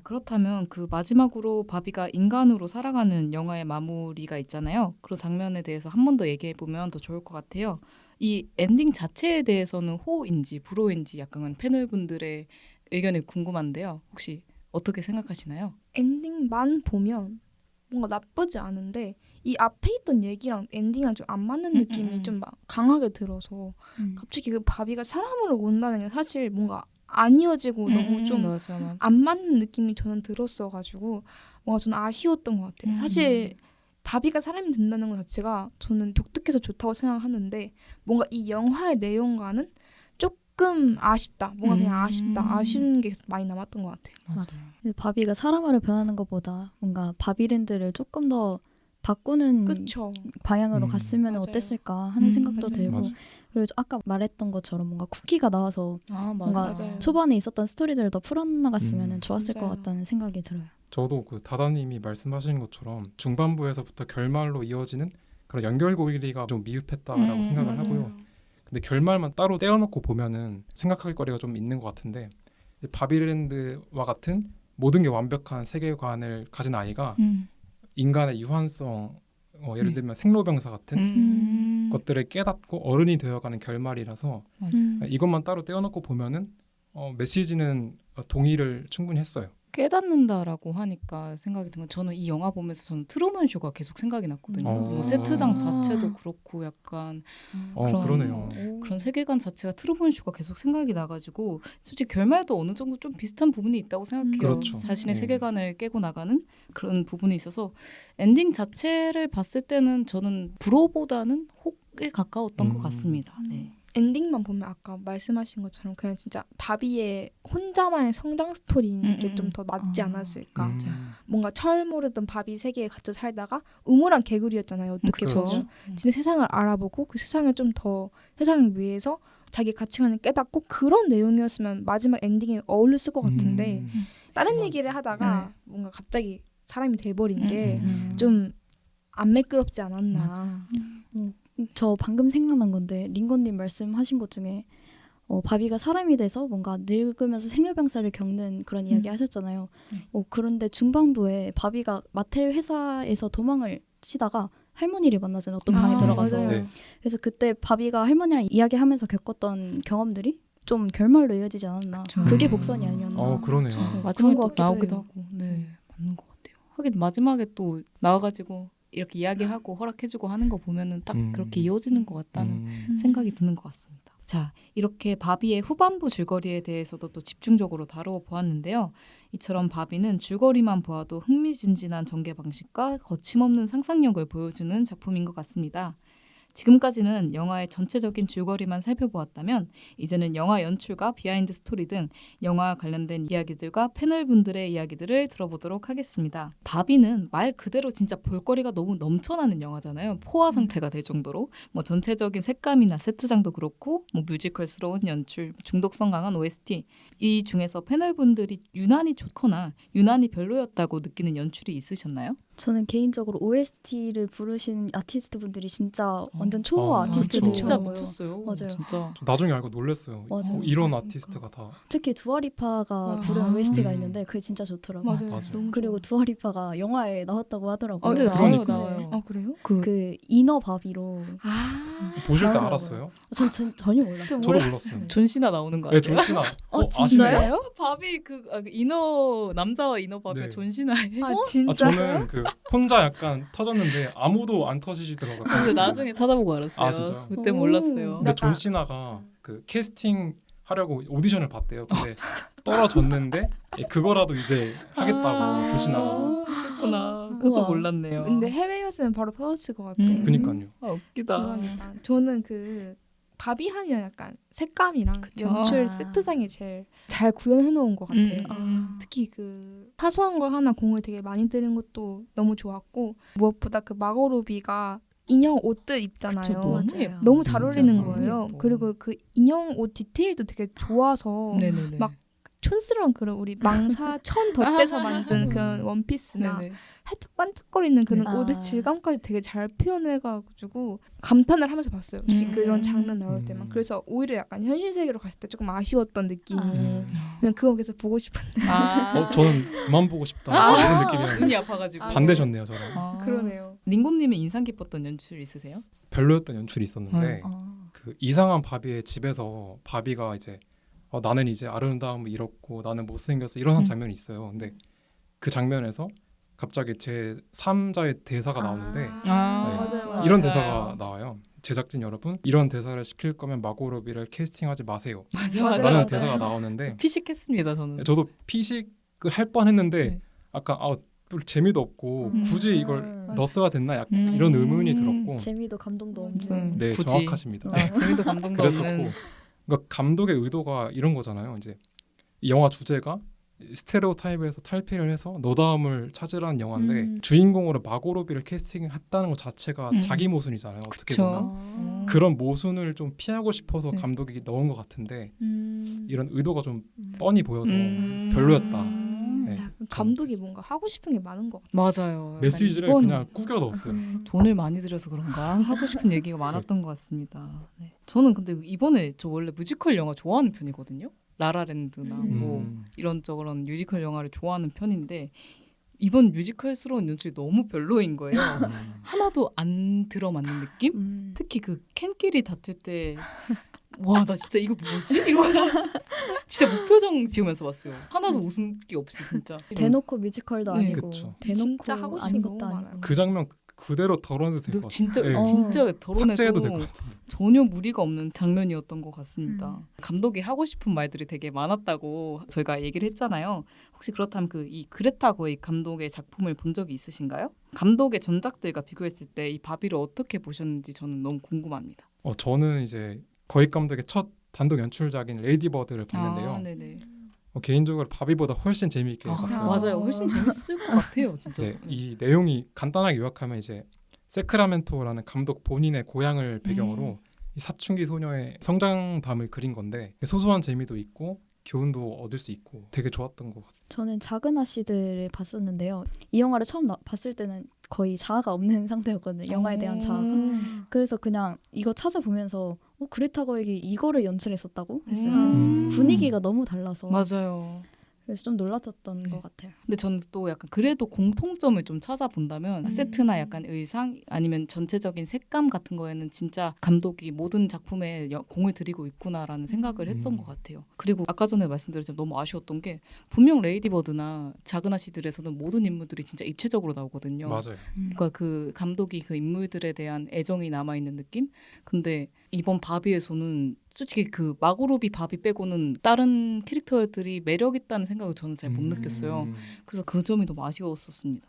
[SPEAKER 2] 그렇다면 그 마지막으로 바비가 인간으로 살아가는 영화의 마무리가 있잖아요. 그런 장면에 대해서 한 번 더 얘기해 보면 더 좋을 것 같아요. 이 엔딩 자체에 대해서는 호인지 불호인지 약간 패널분들의 의견이 궁금한데요. 혹시 어떻게 생각하시나요?
[SPEAKER 5] 엔딩만 보면 뭔가 나쁘지 않은데 이 앞에 있던 얘기랑 엔딩이랑 좀 안 맞는 느낌이 좀 막 강하게 들어서 갑자기 그 바비가 사람으로 온다는 게 사실 뭔가 안 이어지고 너무 좀
[SPEAKER 2] 맞아.
[SPEAKER 5] 안 맞는 느낌이 저는 들었어가지고 뭔가 저는 아쉬웠던 것 같아요. 사실 바비가 사람이 된다는 것 자체가 저는 독특해서 좋다고 생각하는데 뭔가 이 영화의 내용과는 조금 아쉽다. 뭔가 그냥 아쉽다. 아쉬운 게 많이 남았던 것 같아요.
[SPEAKER 2] 맞아요.
[SPEAKER 3] 근데 바비가 사람으로 변하는 것보다 뭔가 바비랜드를 조금 더 바꾸는
[SPEAKER 5] 그렇죠.
[SPEAKER 3] 방향으로
[SPEAKER 4] 음.
[SPEAKER 3] 갔으면
[SPEAKER 5] 맞아요.
[SPEAKER 3] 어땠을까 하는 생각도
[SPEAKER 5] 맞아요.
[SPEAKER 3] 들고
[SPEAKER 4] 맞아요.
[SPEAKER 3] 그리고 아까 말했던 것처럼 뭔가 쿠키가 나와서 뭔가
[SPEAKER 5] 맞아요.
[SPEAKER 3] 초반에 있었던 스토리들을 더 풀어나갔으면 좋았을
[SPEAKER 5] 맞아요.
[SPEAKER 3] 것 같다는 생각이 들어요.
[SPEAKER 4] 저도 그 다다님이 말씀하시는 것처럼 중반부에서부터 결말로 이어지는 그런 연결고리가 좀 미흡했다라고 생각을
[SPEAKER 2] 맞아요.
[SPEAKER 4] 하고요. 근데 결말만 따로 떼어놓고 보면은 생각할 거리가 좀 있는 것 같은데 바비랜드와 같은 모든 게 완벽한 세계관을 가진 아이가 인간의 유한성, 예를 들면 생로병사 같은 것들을 깨닫고 어른이 되어가는 결말이라서 이것만 따로 떼어놓고 보면은 메시지는 동의를 충분히 했어요.
[SPEAKER 2] 깨닫는다라고 하니까 생각이 든 건 저는 이 영화 보면서 저는 트루먼 쇼가 계속 생각이 났거든요. 뭐 세트장 자체도 그렇고 약간
[SPEAKER 4] 그러네요.
[SPEAKER 2] 그런 세계관 자체가 트루먼 쇼가 계속 생각이 나가지고 솔직히 결말도 어느 정도 좀 비슷한 부분이 있다고 생각해요.
[SPEAKER 4] 그렇죠.
[SPEAKER 2] 자신의
[SPEAKER 4] 네.
[SPEAKER 2] 세계관을 깨고 나가는 그런 부분이 있어서 엔딩 자체를 봤을 때는 저는 불호보다는 혹에 가까웠던 것 같습니다. 네.
[SPEAKER 5] 엔딩만 보면 아까 말씀하신 것처럼 그냥 진짜 바비의 혼자만의 성장 스토리인 게 좀 더 맞지 않았을까. 뭔가 철 모르던 바비 세계에 갇혀 살다가 우물한 개구리였잖아요. 어떻게
[SPEAKER 4] 그렇죠.
[SPEAKER 5] 보면 진짜 세상을 알아보고 그 세상을 좀 더 세상을 위해서 자기 가치관을 깨닫고 그런 내용이었으면 마지막 엔딩에 어울렸을 것 같은데 다른 얘기를 하다가 뭔가 갑자기 사람이 돼버린 게 좀 안 매끄럽지 않았나.
[SPEAKER 2] 맞아.
[SPEAKER 3] 저 방금 생각난 건데 링고님 말씀하신 것 중에 바비가 사람이 돼서 뭔가 늙으면서 생로병사를 겪는 그런 이야기 하셨잖아요. 그런데 중반부에 바비가 마텔 회사에서 도망을 치다가 할머니를 만나잖아요. 어떤 방에 들어가서.
[SPEAKER 5] 맞아요.
[SPEAKER 4] 네.
[SPEAKER 3] 그래서 그때 바비가 할머니랑 이야기하면서 겪었던 경험들이 좀 결말로 이어지지 않았나.
[SPEAKER 2] 그쵸.
[SPEAKER 3] 그게 복선이 아니었나.
[SPEAKER 4] 그러네요.
[SPEAKER 2] 마지막에
[SPEAKER 3] 그런 것
[SPEAKER 2] 또
[SPEAKER 3] 같기도
[SPEAKER 2] 나오기도
[SPEAKER 3] 해요.
[SPEAKER 2] 하고 맞는 것 같아요. 하긴 마지막에 또 나와가지고 이렇게 이야기하고 허락해주고 하는 거 보면은 딱 그렇게 이어지는 것 같다는 생각이 드는 것 같습니다. 자, 이렇게 바비의 후반부 줄거리에 대해서도 또 집중적으로 다루어 보았는데요. 이처럼 바비는 줄거리만 보아도 흥미진진한 전개 방식과 거침없는 상상력을 보여주는 작품인 것 같습니다. 지금까지는 영화의 전체적인 줄거리만 살펴보았다면 이제는 영화 연출과 비하인드 스토리 등 영화와 관련된 이야기들과 패널분들의 이야기들을 들어보도록 하겠습니다. 바비는 말 그대로 진짜 볼거리가 너무 넘쳐나는 영화잖아요. 포화 상태가 될 정도로 뭐 전체적인 색감이나 세트장도 그렇고 뭐 뮤지컬스러운 연출, 중독성 강한 OST 이 중에서 패널분들이 유난히 좋거나 유난히 별로였다고 느끼는 연출이 있으셨나요?
[SPEAKER 3] 저는 개인적으로 OST를 부르신 아티스트 분들이 진짜 완전 초보
[SPEAKER 4] 아,
[SPEAKER 3] 아티스트들이고요.
[SPEAKER 2] 진짜
[SPEAKER 4] 그쵸.
[SPEAKER 2] 미쳤어요.
[SPEAKER 3] 맞아요.
[SPEAKER 2] 진짜.
[SPEAKER 4] 나중에 알고 놀랐어요.
[SPEAKER 3] 맞아요.
[SPEAKER 4] 이런 아티스트가 다.
[SPEAKER 3] 특히 두아리파가
[SPEAKER 5] 맞아.
[SPEAKER 3] 부른 OST가
[SPEAKER 4] 음.
[SPEAKER 3] 있는데 그게 진짜 좋더라고요.
[SPEAKER 5] 맞아요.
[SPEAKER 4] 맞아요.
[SPEAKER 5] 너무
[SPEAKER 3] 그리고 두아리파가 영화에 나왔다고 하더라고요.
[SPEAKER 2] 네,
[SPEAKER 4] 그러니까요.
[SPEAKER 2] 나와요.
[SPEAKER 5] 아 그래요?
[SPEAKER 3] 그 이너 바비로.
[SPEAKER 4] 보실 때
[SPEAKER 3] 나오더라고요.
[SPEAKER 4] 알았어요?
[SPEAKER 3] 전 전혀 몰랐어요.
[SPEAKER 4] 저도 몰랐어요.
[SPEAKER 2] 존시나 나오는 거
[SPEAKER 4] 네,
[SPEAKER 2] 아세요?
[SPEAKER 4] 존시나. 아시네요?
[SPEAKER 5] 진짜요?
[SPEAKER 2] 바비 그 이너 남자와 이너 바비가
[SPEAKER 4] 네.
[SPEAKER 2] 존시나예요.
[SPEAKER 4] 저는 그 혼자 약간 터졌는데 아무도 안 터지시더라고요.
[SPEAKER 2] 근데 나중에 찾아보고 알았어요.
[SPEAKER 4] 아, 진짜요?
[SPEAKER 2] 그때
[SPEAKER 3] 오.
[SPEAKER 2] 몰랐어요.
[SPEAKER 4] 근데 존 시나가 그 캐스팅 하려고 오디션을 봤대요. 근데 떨어졌는데 그거라도 이제 하겠다고 결심하고.
[SPEAKER 2] 그렇구나. 그것도
[SPEAKER 3] 우와.
[SPEAKER 2] 몰랐네요.
[SPEAKER 5] 근데 해외였으면 바로 터졌을 것 같아요.
[SPEAKER 4] 그니까요.
[SPEAKER 2] 아, 웃기다.
[SPEAKER 5] 그러니까 저는 그 바비 하면 약간 색감이랑
[SPEAKER 2] 그쵸.
[SPEAKER 5] 연출
[SPEAKER 3] 아.
[SPEAKER 5] 세트장이 제일 잘 구현해 놓은 것 같아요.
[SPEAKER 2] 음.
[SPEAKER 5] 특히 그 사소한 거 하나 공을 되게 많이 들인 것도 너무 좋았고 무엇보다 그 마고로비가 인형 옷들 입잖아요.
[SPEAKER 2] 그쵸, 너무
[SPEAKER 3] 맞아요.
[SPEAKER 2] 예뻐.
[SPEAKER 5] 너무 잘
[SPEAKER 2] 진짜
[SPEAKER 5] 어울리는
[SPEAKER 2] 너무
[SPEAKER 5] 거예요.
[SPEAKER 2] 예뻐.
[SPEAKER 5] 그리고 그 인형 옷 디테일도 되게 좋아서
[SPEAKER 2] 네네네.
[SPEAKER 5] 막 촌스러운 그런 우리 망사 천 덧대서 만든 그런 원피스나
[SPEAKER 2] 네네.
[SPEAKER 5] 살짝 반짝거리는 그런
[SPEAKER 3] 네.
[SPEAKER 5] 옷의
[SPEAKER 3] 아.
[SPEAKER 5] 질감까지 되게 잘 표현해가지고 감탄을 하면서 봤어요. 그런 장면 나올 때만.
[SPEAKER 4] 음.
[SPEAKER 5] 그래서 오히려 약간 현실 세계로 갔을 때 조금 아쉬웠던 느낌이.
[SPEAKER 3] 아.
[SPEAKER 5] 그냥 그거 계속 보고 싶은데.
[SPEAKER 2] 아.
[SPEAKER 4] 저는 그만 보고 싶다 이런 느낌이랑
[SPEAKER 2] 눈이 아파가지고.
[SPEAKER 4] 반대셨네요 저랑.
[SPEAKER 2] 아.
[SPEAKER 5] 그러네요.
[SPEAKER 2] 링고님은 인상 깊었던 연출 있으세요?
[SPEAKER 4] 별로였던 연출이 있었는데
[SPEAKER 2] 네.
[SPEAKER 4] 그 이상한 바비의 집에서 바비가 이제 나는 이제 아름다움을 잃었고 나는 못생겨서 이런 장면이 있어요. 근데 그 장면에서 갑자기 제 3자의 대사가 나오는데
[SPEAKER 2] 아,
[SPEAKER 4] 네.
[SPEAKER 5] 맞아요.
[SPEAKER 4] 이런
[SPEAKER 2] 맞아요.
[SPEAKER 4] 대사가 나와요. 제작진 여러분, 이런 대사를 시킬 거면 마고로비를 캐스팅하지 마세요.
[SPEAKER 2] 맞아
[SPEAKER 5] 맞아요.
[SPEAKER 4] 라는
[SPEAKER 5] 맞아요.
[SPEAKER 4] 대사가 나오는데
[SPEAKER 2] 피식했습니다 저는.
[SPEAKER 4] 저도 피식을 할 뻔했는데
[SPEAKER 2] 네.
[SPEAKER 4] 약간 별 재미도 없고 굳이 이걸
[SPEAKER 3] 맞아요.
[SPEAKER 4] 넣었어야 됐나 약간 이런 의문이 들었고
[SPEAKER 3] 재미도 감동도
[SPEAKER 5] 맞아요.
[SPEAKER 3] 없는.
[SPEAKER 4] 네
[SPEAKER 2] 굳이.
[SPEAKER 4] 정확하십니다.
[SPEAKER 2] 재미도 감동도
[SPEAKER 4] 그랬었고
[SPEAKER 2] 없는.
[SPEAKER 4] 그러니까 감독의 의도가 이런 거잖아요. 이제 이 영화 주제가 스테레오타입에서 탈피를 해서 너다움을 찾으라는 영화인데 주인공으로 마고로비를 캐스팅했다는 것 자체가 자기 모순이잖아요. 어떻게
[SPEAKER 2] 그쵸.
[SPEAKER 4] 보면
[SPEAKER 3] 아.
[SPEAKER 4] 그런 모순을 좀 피하고 싶어서
[SPEAKER 2] 네.
[SPEAKER 4] 감독이 넣은 것 같은데
[SPEAKER 5] 음.
[SPEAKER 4] 이런 의도가 좀 뻔히 보여서
[SPEAKER 2] 음.
[SPEAKER 4] 별로였다. 네.
[SPEAKER 5] 감독이 뭔가 하고 싶은 게 많은 것 같아요.
[SPEAKER 2] 맞아요.
[SPEAKER 4] 메시지를
[SPEAKER 2] 이번
[SPEAKER 4] 그냥 꾸겨 넣었어요.
[SPEAKER 2] 돈을 많이 들여서 그런가 하고 싶은 얘기가 많았던 것 같습니다. 네. 저는 근데 이번에 저 원래 뮤지컬 영화 좋아하는 편이거든요. 라라랜드나 뭐 이런저런 뮤지컬 영화를 좋아하는 편인데 이번 뮤지컬스러운 연출이 너무 별로인 거예요. 하나도 안 들어맞는 느낌? 특히 그 캔끼리 다툴 때 와 나 진짜 이거 뭐지? 이러면서 진짜 무표정 지으면서 봤어요. 하나도 웃음기 없이 진짜.
[SPEAKER 3] 대놓고 뮤지컬도
[SPEAKER 2] 네.
[SPEAKER 3] 아니고
[SPEAKER 4] 그쵸.
[SPEAKER 3] 대놓고
[SPEAKER 5] 진짜 하고 싶은
[SPEAKER 3] 아닌
[SPEAKER 5] 게
[SPEAKER 3] 것도
[SPEAKER 5] 너무
[SPEAKER 3] 아니고.
[SPEAKER 5] 많아요.
[SPEAKER 4] 그 장면 그대로 덜어내도 될 것 같아요.
[SPEAKER 2] 진짜
[SPEAKER 4] 네.
[SPEAKER 2] 진짜
[SPEAKER 4] 삭제해도 될 것
[SPEAKER 2] 덜어내도
[SPEAKER 4] 같은데.
[SPEAKER 2] 전혀 무리가 없는 장면이었던 것 같습니다. 감독이 하고 싶은 말들이 되게 많았다고 저희가 얘기를 했잖아요. 혹시 그렇다면 이 그레타 거이 감독의 작품을 본 적이 있으신가요? 감독의 전작들과 비교했을 때 이 바비를 어떻게 보셨는지 저는 너무 궁금합니다.
[SPEAKER 4] 저는 이제 거익 감독의 첫 단독 연출작인 레이디버드를 봤는데요.
[SPEAKER 2] 네네.
[SPEAKER 4] 개인적으로 바비보다 훨씬 재미있게 봤어요.
[SPEAKER 2] 맞아요. 훨씬 재밌을 것 같아요, 진짜.
[SPEAKER 4] 네, 이 내용이 간단하게 요약하면 이제 세크라멘토라는 감독 본인의 고향을 배경으로 이 사춘기 소녀의 성장담을 그린 건데 소소한 재미도 있고 교훈도 얻을 수 있고 되게 좋았던 것 같습니다.
[SPEAKER 3] 저는 작은 아씨들을 봤었는데요. 이 영화를 처음 봤을 때는 거의 자아가 없는 상태였거든요. 영화에 대한 자아가. 그래서 그냥 이거 찾아보면서 그레타 거익이 이거를 연출했었다고 했어요. 분위기가 너무 달라서.
[SPEAKER 2] 맞아요.
[SPEAKER 3] 그래서 좀 놀랐었던 것 같아요.
[SPEAKER 2] 근데 저는 또 약간 그래도 공통점을 좀 찾아본다면 세트나 약간 의상 아니면 전체적인 색감 같은 거에는 진짜 감독이 모든 작품에 공을 들이고 있구나라는 생각을 했던 것 같아요. 그리고 아까 전에 말씀드렸지만 너무 아쉬웠던 게 분명 레이디버드나 작은 아씨들에서는 모든 인물들이 진짜 입체적으로 나오거든요.
[SPEAKER 4] 맞아요.
[SPEAKER 2] 그러니까 그 감독이 그 인물들에 대한 애정이 남아있는 느낌? 근데 이번 바비에서는 솔직히 그 마고로비 바비 빼고는 다른 캐릭터들이 매력 있다는 생각을 저는 잘 못 느꼈어요. 그래서 그 점이 너무 아쉬웠었습니다.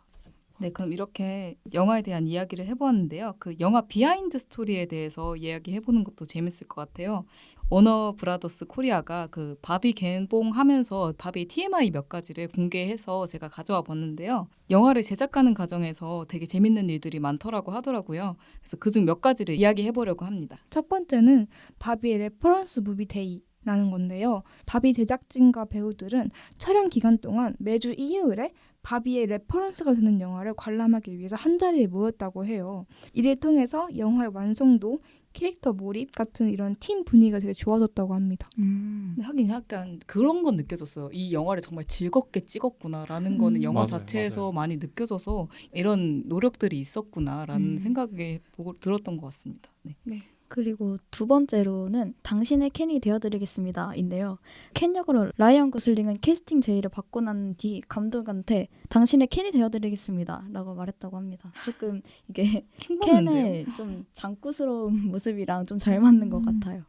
[SPEAKER 2] 네, 그럼 이렇게 영화에 대한 이야기를 해보았는데요. 그 영화 비하인드 스토리에 대해서 이야기해보는 것도 재밌을 것 같아요. 워너 브라더스 코리아가 그 바비 개봉하면서 바비 TMI 몇 가지를 공개해서 제가 가져와 봤는데요. 영화를 제작하는 과정에서 되게 재밌는 일들이 많더라고 하더라고요. 그래서 그중 몇 가지를 이야기해보려고 합니다.
[SPEAKER 5] 첫 번째는 바비의 레퍼런스 무비 데이라는 건데요. 바비 제작진과 배우들은 촬영 기간 동안 매주 일요일에 바비의 레퍼런스가 되는 영화를 관람하기 위해서 한자리에 모였다고 해요. 이를 통해서 영화의 완성도, 캐릭터 몰입 같은 이런 팀 분위기가 되게 좋아졌다고 합니다.
[SPEAKER 2] 근데 하긴 약간 그런 건 느껴졌어요. 이 영화를 정말 즐겁게 찍었구나라는 거는 영화
[SPEAKER 4] 맞아요,
[SPEAKER 2] 자체에서
[SPEAKER 4] 맞아요.
[SPEAKER 2] 많이 느껴져서 이런 노력들이 있었구나라는 생각이 들었던 것 같습니다. 네.
[SPEAKER 3] 그리고 두 번째로는 당신의 켄이 되어드리겠습니다 인데요. 켄 역으로 라이언 고슬링은 캐스팅 제의를 받고 난 뒤 감독한테 당신의 켄이 되어드리겠습니다 라고 말했다고 합니다. 조금 이게
[SPEAKER 2] 킹받는데요.
[SPEAKER 3] 켄의 좀 장꾸스러운 모습이랑 좀 잘 맞는 것 같아요.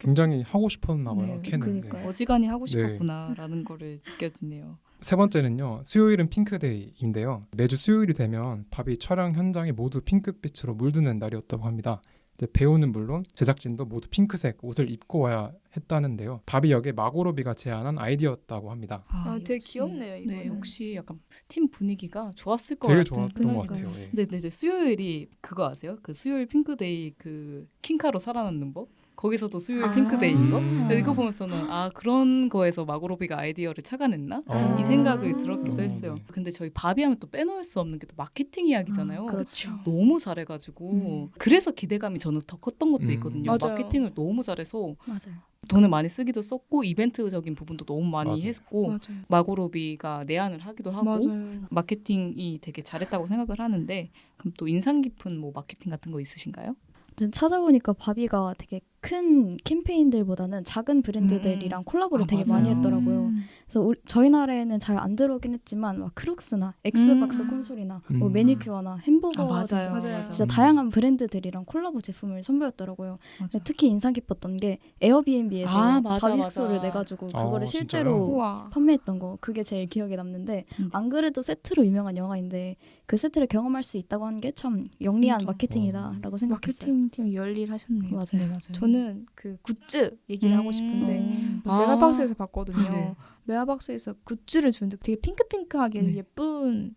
[SPEAKER 4] 굉장히 하고 싶었나 봐요.
[SPEAKER 2] 네,
[SPEAKER 4] 캔을.
[SPEAKER 3] 그러니까요.
[SPEAKER 2] 어지간히 하고
[SPEAKER 4] 네.
[SPEAKER 2] 싶었구나라는 거를 느껴지네요.
[SPEAKER 4] 세 번째는요. 수요일은 핑크데이인데요. 매주 수요일이 되면 바비 촬영 현장이 모두 핑크빛으로 물드는 날이었다고 합니다. 이제 배우는 물론 제작진도 모두 핑크색 옷을 입고 와야 했다는데요. 바비 역의 마고로비가 제안한 아이디어였다고 합니다.
[SPEAKER 5] 되게
[SPEAKER 2] 역시,
[SPEAKER 5] 귀엽네요, 이거는.
[SPEAKER 2] 네, 역시 약간 팀 분위기가 좋았을 것
[SPEAKER 4] 되게
[SPEAKER 2] 같은
[SPEAKER 4] 좋았던
[SPEAKER 2] 생각이
[SPEAKER 4] 것 같아요.
[SPEAKER 2] 들어요.
[SPEAKER 4] 예.
[SPEAKER 2] 근데 이제 수요일이 그거 아세요? 그 수요일 핑크데이 그 킹카로 살아남는 법? 거기서도 수요일 핑크데이인 거? 근데 이거 보면서는 그런 거에서 마고로비가 아이디어를 착안했나?
[SPEAKER 4] 어.
[SPEAKER 2] 이 생각이 들었기도 했어요.
[SPEAKER 4] 네.
[SPEAKER 2] 근데 저희 바비하면 또 빼놓을 수 없는 게 또 마케팅 이야기잖아요.
[SPEAKER 3] 그렇죠.
[SPEAKER 2] 너무 잘해가지고 그래서 기대감이 저는 더 컸던 것도 있거든요.
[SPEAKER 5] 맞아요.
[SPEAKER 2] 마케팅을 너무 잘해서
[SPEAKER 3] 맞아요.
[SPEAKER 2] 돈을 많이 쓰기도 썼고 이벤트적인 부분도 너무 많이
[SPEAKER 4] 맞아요.
[SPEAKER 2] 했고
[SPEAKER 5] 맞아요.
[SPEAKER 2] 마고로비가 내한을 하기도 하고
[SPEAKER 5] 맞아요.
[SPEAKER 2] 마케팅이 되게 잘했다고 생각을 하는데 그럼 또 인상 깊은 뭐 마케팅 같은 거 있으신가요?
[SPEAKER 3] 찾아보니까 바비가 되게 큰 캠페인들보다는 작은 브랜드들이랑 콜라보를 되게 많이
[SPEAKER 2] 맞아요.
[SPEAKER 3] 했더라고요. 그래서 저희 나라에는 잘 안 들어오긴 했지만 막 크록스나 엑스박스 콘솔이나 뭐 매니큐어나 햄버거
[SPEAKER 2] 맞아요.
[SPEAKER 5] 맞아요.
[SPEAKER 3] 진짜 다양한 브랜드들이랑 콜라보 제품을 선보였더라고요.
[SPEAKER 2] 맞아.
[SPEAKER 3] 특히 인상 깊었던 게 에어비앤비에서
[SPEAKER 2] 맞아,
[SPEAKER 3] 바비
[SPEAKER 2] 맞아.
[SPEAKER 3] 숙소를 내가지고 그거를
[SPEAKER 4] 진짜요?
[SPEAKER 3] 실제로
[SPEAKER 5] 우와.
[SPEAKER 3] 판매했던 거 그게 제일 기억에 남는데 안 그래도 세트로 유명한 영화인데 그 세트를 경험할 수 있다고 하는 게 참 영리한
[SPEAKER 2] 그러니까.
[SPEAKER 3] 마케팅이다라고 생각했어요.
[SPEAKER 5] 마케팅팀 열일하셨네요.
[SPEAKER 3] 맞아요.
[SPEAKER 5] 저는 그 굿즈 얘기를 하고 싶은데 메가박스에서 봤거든요.
[SPEAKER 2] 네.
[SPEAKER 5] 메가박스에서 굿즈를 주는데 되게 핑크핑크하게
[SPEAKER 2] 네.
[SPEAKER 5] 예쁜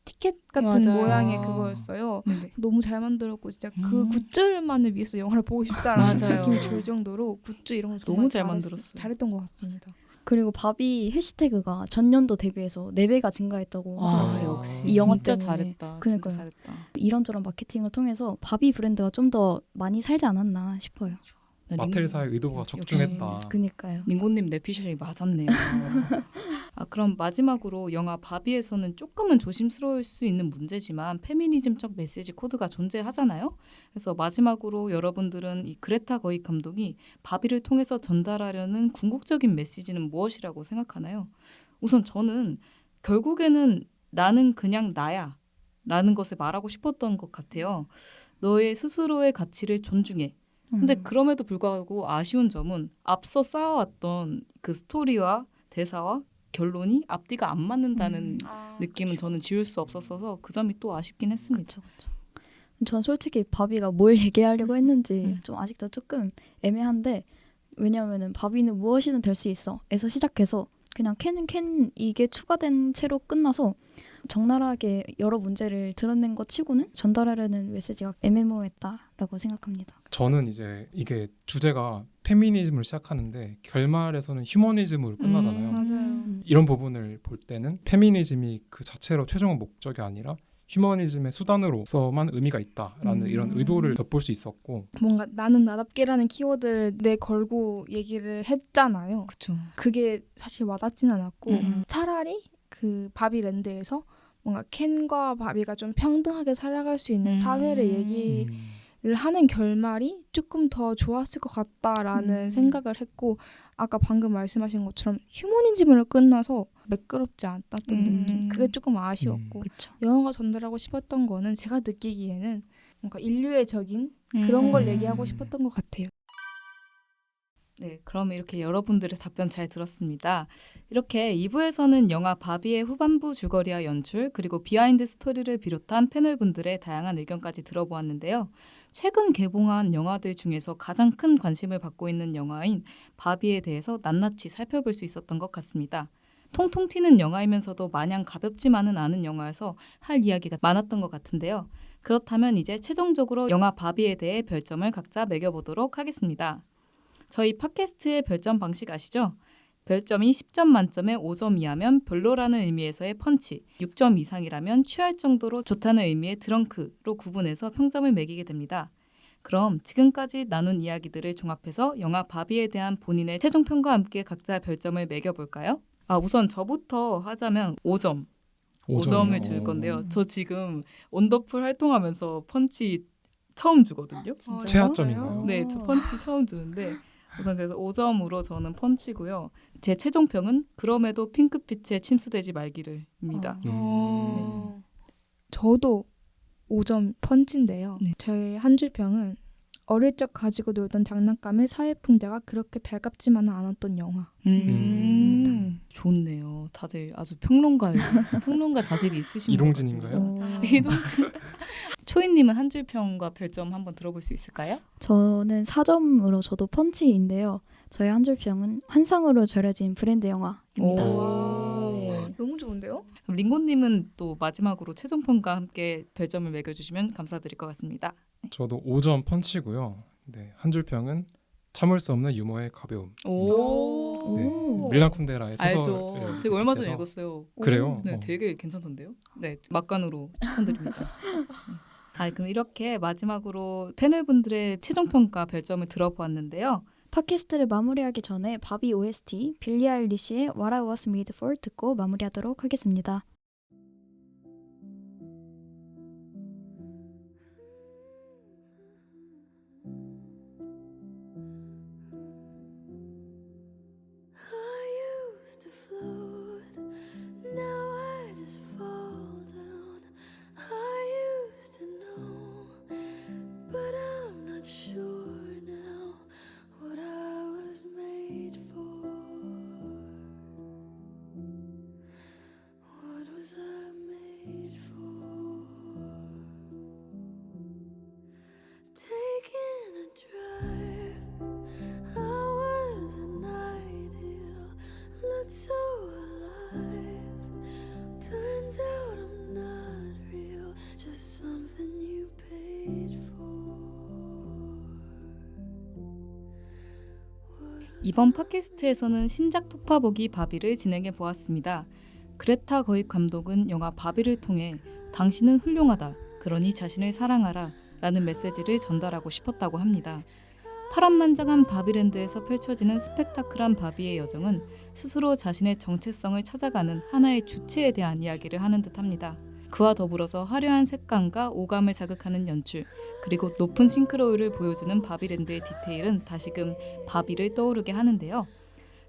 [SPEAKER 5] 티켓 같은
[SPEAKER 2] 맞아요.
[SPEAKER 5] 모양의
[SPEAKER 2] 아.
[SPEAKER 5] 그거였어요.
[SPEAKER 2] 네네.
[SPEAKER 5] 너무 잘 만들었고 진짜 그 굿즈만을 위해서 영화를 보고 싶다라는
[SPEAKER 2] 맞아요.
[SPEAKER 5] 느낌이 들 정도로 굿즈 이런 거
[SPEAKER 2] 너무 잘
[SPEAKER 5] 잘했-
[SPEAKER 2] 만들었어요.
[SPEAKER 5] 잘했던 것 같습니다.
[SPEAKER 3] 그리고 바비 해시태그가 전년도 대비해서 4배가 증가했다고 하더라고요.
[SPEAKER 2] 역시
[SPEAKER 3] 이 영화
[SPEAKER 2] 진짜
[SPEAKER 3] 때문에.
[SPEAKER 2] 잘했다. 진짜
[SPEAKER 3] 그러니까요.
[SPEAKER 2] 잘했다.
[SPEAKER 3] 이런저런 마케팅을 통해서 바비 브랜드가 좀 더 많이 살지 않았나 싶어요.
[SPEAKER 4] 마텔사의 의도가
[SPEAKER 2] 역시.
[SPEAKER 4] 적중했다.
[SPEAKER 3] 그니까요.
[SPEAKER 2] 링고님 내피셜이 맞았네요. 그럼 마지막으로 영화 바비에서는 조금은 조심스러울 수 있는 문제지만 페미니즘적 메시지 코드가 존재하잖아요. 그래서 마지막으로 여러분들은 이 그레타 거익 감독이 바비를 통해서 전달하려는 궁극적인 메시지는 무엇이라고 생각하나요? 우선 저는 결국에는 나는 그냥 나야 라는 것을 말하고 싶었던 것 같아요. 너의 스스로의 가치를 존중해. 근데 그럼에도 불구하고 아쉬운 점은 앞서 쌓아왔던 그 스토리와 대사와 결론이 앞뒤가 안 맞는다는 느낌은 저는 지울 수 없었어서 그 점이 또 아쉽긴 했습니다.
[SPEAKER 3] 그렇죠. 전 솔직히 바비가 뭘 얘기하려고 했는지 좀 아직도 조금 애매한데 왜냐하면은 바비는 무엇이든 될 수 있어에서 시작해서 그냥 캔은 캔 이게 추가된 채로 끝나서 적나라하게 여러 문제를 드러낸 것 치고는 전달하려는 메시지가 애매모호했다라고 생각합니다.
[SPEAKER 4] 저는 이제 이게 주제가 페미니즘을 시작하는데 결말에서는 휴머니즘으로 끝나잖아요.
[SPEAKER 5] 맞아요.
[SPEAKER 4] 이런 부분을 볼 때는 페미니즘이 그 자체로 최종 목적이 아니라 휴머니즘의 수단으로서만 의미가 있다라는 이런 의도를 엿볼 수 있었고
[SPEAKER 5] 뭔가 나는 나답게라는 키워드를 내걸고 얘기를 했잖아요.
[SPEAKER 2] 그렇죠.
[SPEAKER 5] 그게 사실 와닿진 않았고 차라리 그 바비랜드에서 뭔가 켄과 바비가 좀 평등하게 살아갈 수 있는 사회를 얘기를 하는 결말이 조금 더 좋았을 것 같다라는 생각을 했고 아까 방금 말씀하신 것처럼 휴머니즘으로 끝나서 매끄럽지 않았던 느낌 그게 조금 아쉬웠고
[SPEAKER 3] 그렇죠.
[SPEAKER 5] 영화가 전달하고 싶었던 거는 제가 느끼기에는 뭔가 인류의 적인 그런 걸 얘기하고 싶었던 것 같아요.
[SPEAKER 2] 네, 그럼 이렇게 여러분들의 답변 잘 들었습니다. 이렇게 2부에서는 영화 바비의 후반부 줄거리와 연출 그리고 비하인드 스토리를 비롯한 패널분들의 다양한 의견까지 들어보았는데요. 최근 개봉한 영화들 중에서 가장 큰 관심을 받고 있는 영화인 바비에 대해서 낱낱이 살펴볼 수 있었던 것 같습니다. 통통 튀는 영화이면서도 마냥 가볍지만은 않은 영화여서 할 이야기가 많았던 것 같은데요. 그렇다면 이제 최종적으로 영화 바비에 대해 별점을 각자 매겨보도록 하겠습니다. 저희 팟캐스트의 별점 방식 아시죠? 별점이 10점 만점에 5점 이하면 별로라는 의미에서의 펀치, 6점 이상이라면 취할 정도로 좋다는 의미의 드렁크로 구분해서 평점을 매기게 됩니다. 그럼 지금까지 나눈 이야기들을 종합해서 영화 바비에 대한 본인의 최종평과 함께 각자 별점을 매겨볼까요? 우선 저부터 하자면 5점. 5점을 줄 건데요. 저 지금 원더풀 활동하면서 펀치 처음 주거든요.
[SPEAKER 3] 진짜요?
[SPEAKER 4] 최하점인가요?
[SPEAKER 2] 네, 저 펀치 처음 주는데 우선 그래서 5점으로 저는 펀치고요. 제 최종평은 그럼에도 핑크빛에 침수되지 말기를입니다.
[SPEAKER 5] 저도 5점 펀치인데요.
[SPEAKER 2] 네.
[SPEAKER 5] 저의 한 줄 평은 어릴 적 가지고 놀던 장난감의 사회 풍자가 그렇게 달갑지만은 않았던 영화.
[SPEAKER 2] 좋네요. 다들 아주 평론가 자질이 있으신 것 같아요.
[SPEAKER 4] 이동진인가요?
[SPEAKER 2] 이동진. 초이님은 한 줄 평과 별점 한번 들어볼 수 있을까요?
[SPEAKER 3] 저는 4점으로 저도 펀치인데요. 저의 한 줄 평은 환상으로 절여진 브랜드 영화입니다.
[SPEAKER 2] 오.
[SPEAKER 5] 너무 좋은데요?
[SPEAKER 2] 그럼 링고님은 또 마지막으로 최종평과 함께 별점을 매겨주시면 감사드릴 것 같습니다.
[SPEAKER 4] 저도 5점 펀치고요. 네, 한 줄 평은 참을 수 없는 유머의 가벼움.
[SPEAKER 2] 오.
[SPEAKER 4] 네, 밀란 쿤데라의
[SPEAKER 2] 알죠.
[SPEAKER 4] 소설.
[SPEAKER 2] 제가 얼마 전에 읽었어요.
[SPEAKER 4] 그래요?
[SPEAKER 2] 네,
[SPEAKER 4] 어.
[SPEAKER 2] 되게 괜찮던데요. 네, 막간으로 추천드립니다. 그럼 이렇게 마지막으로 패널분들의 최종평가 별점을 들어보았는데요.
[SPEAKER 3] 팟캐스트를 마무리하기 전에 바비 OST 빌리 아일리시의 What I Was Made For 듣고 마무리하도록 하겠습니다.
[SPEAKER 1] To float, now I just fall down. I used to know, but I'm not sure now what I was made for. What was I made for? Taking a drive, I was an ideal. Looked so alive. Turns out I'm not real. Just something you paid for.
[SPEAKER 2] 이번 팟캐스트에서는 신작 톡파보기 바비를 진행해 보았습니다. 그레타 거입 감독은 영화 바비를 통해 당신은 훌륭하다. 그러니 자신을 사랑하라. 라는 메시지를 전달하고 싶었다고 합니다. 파란만장한 바비랜드에서 펼쳐지는 스펙타클한 바비의 여정은 스스로 자신의 정체성을 찾아가는 하나의 주체에 대한 이야기를 하는 듯합니다. 그와 더불어서 화려한 색감과 오감을 자극하는 연출, 그리고 높은 싱크로율을 보여주는 바비랜드의 디테일은 다시금 바비를 떠오르게 하는데요.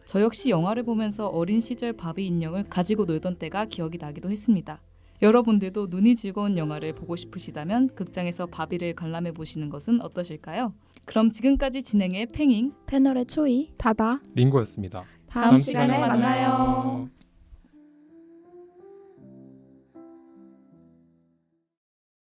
[SPEAKER 2] 저 역시 영화를 보면서 어린 시절 바비 인형을 가지고 놀던 때가 기억이 나기도 했습니다. 여러분들도 눈이 즐거운 영화를 보고 싶으시다면 극장에서 바비를 관람해 보시는 것은 어떠실까요? 그럼 지금까지 진행의 팽잉,
[SPEAKER 3] 패널의 초이,
[SPEAKER 5] 다다.
[SPEAKER 4] 링고였습니다.
[SPEAKER 5] 다음 시간에 만나요.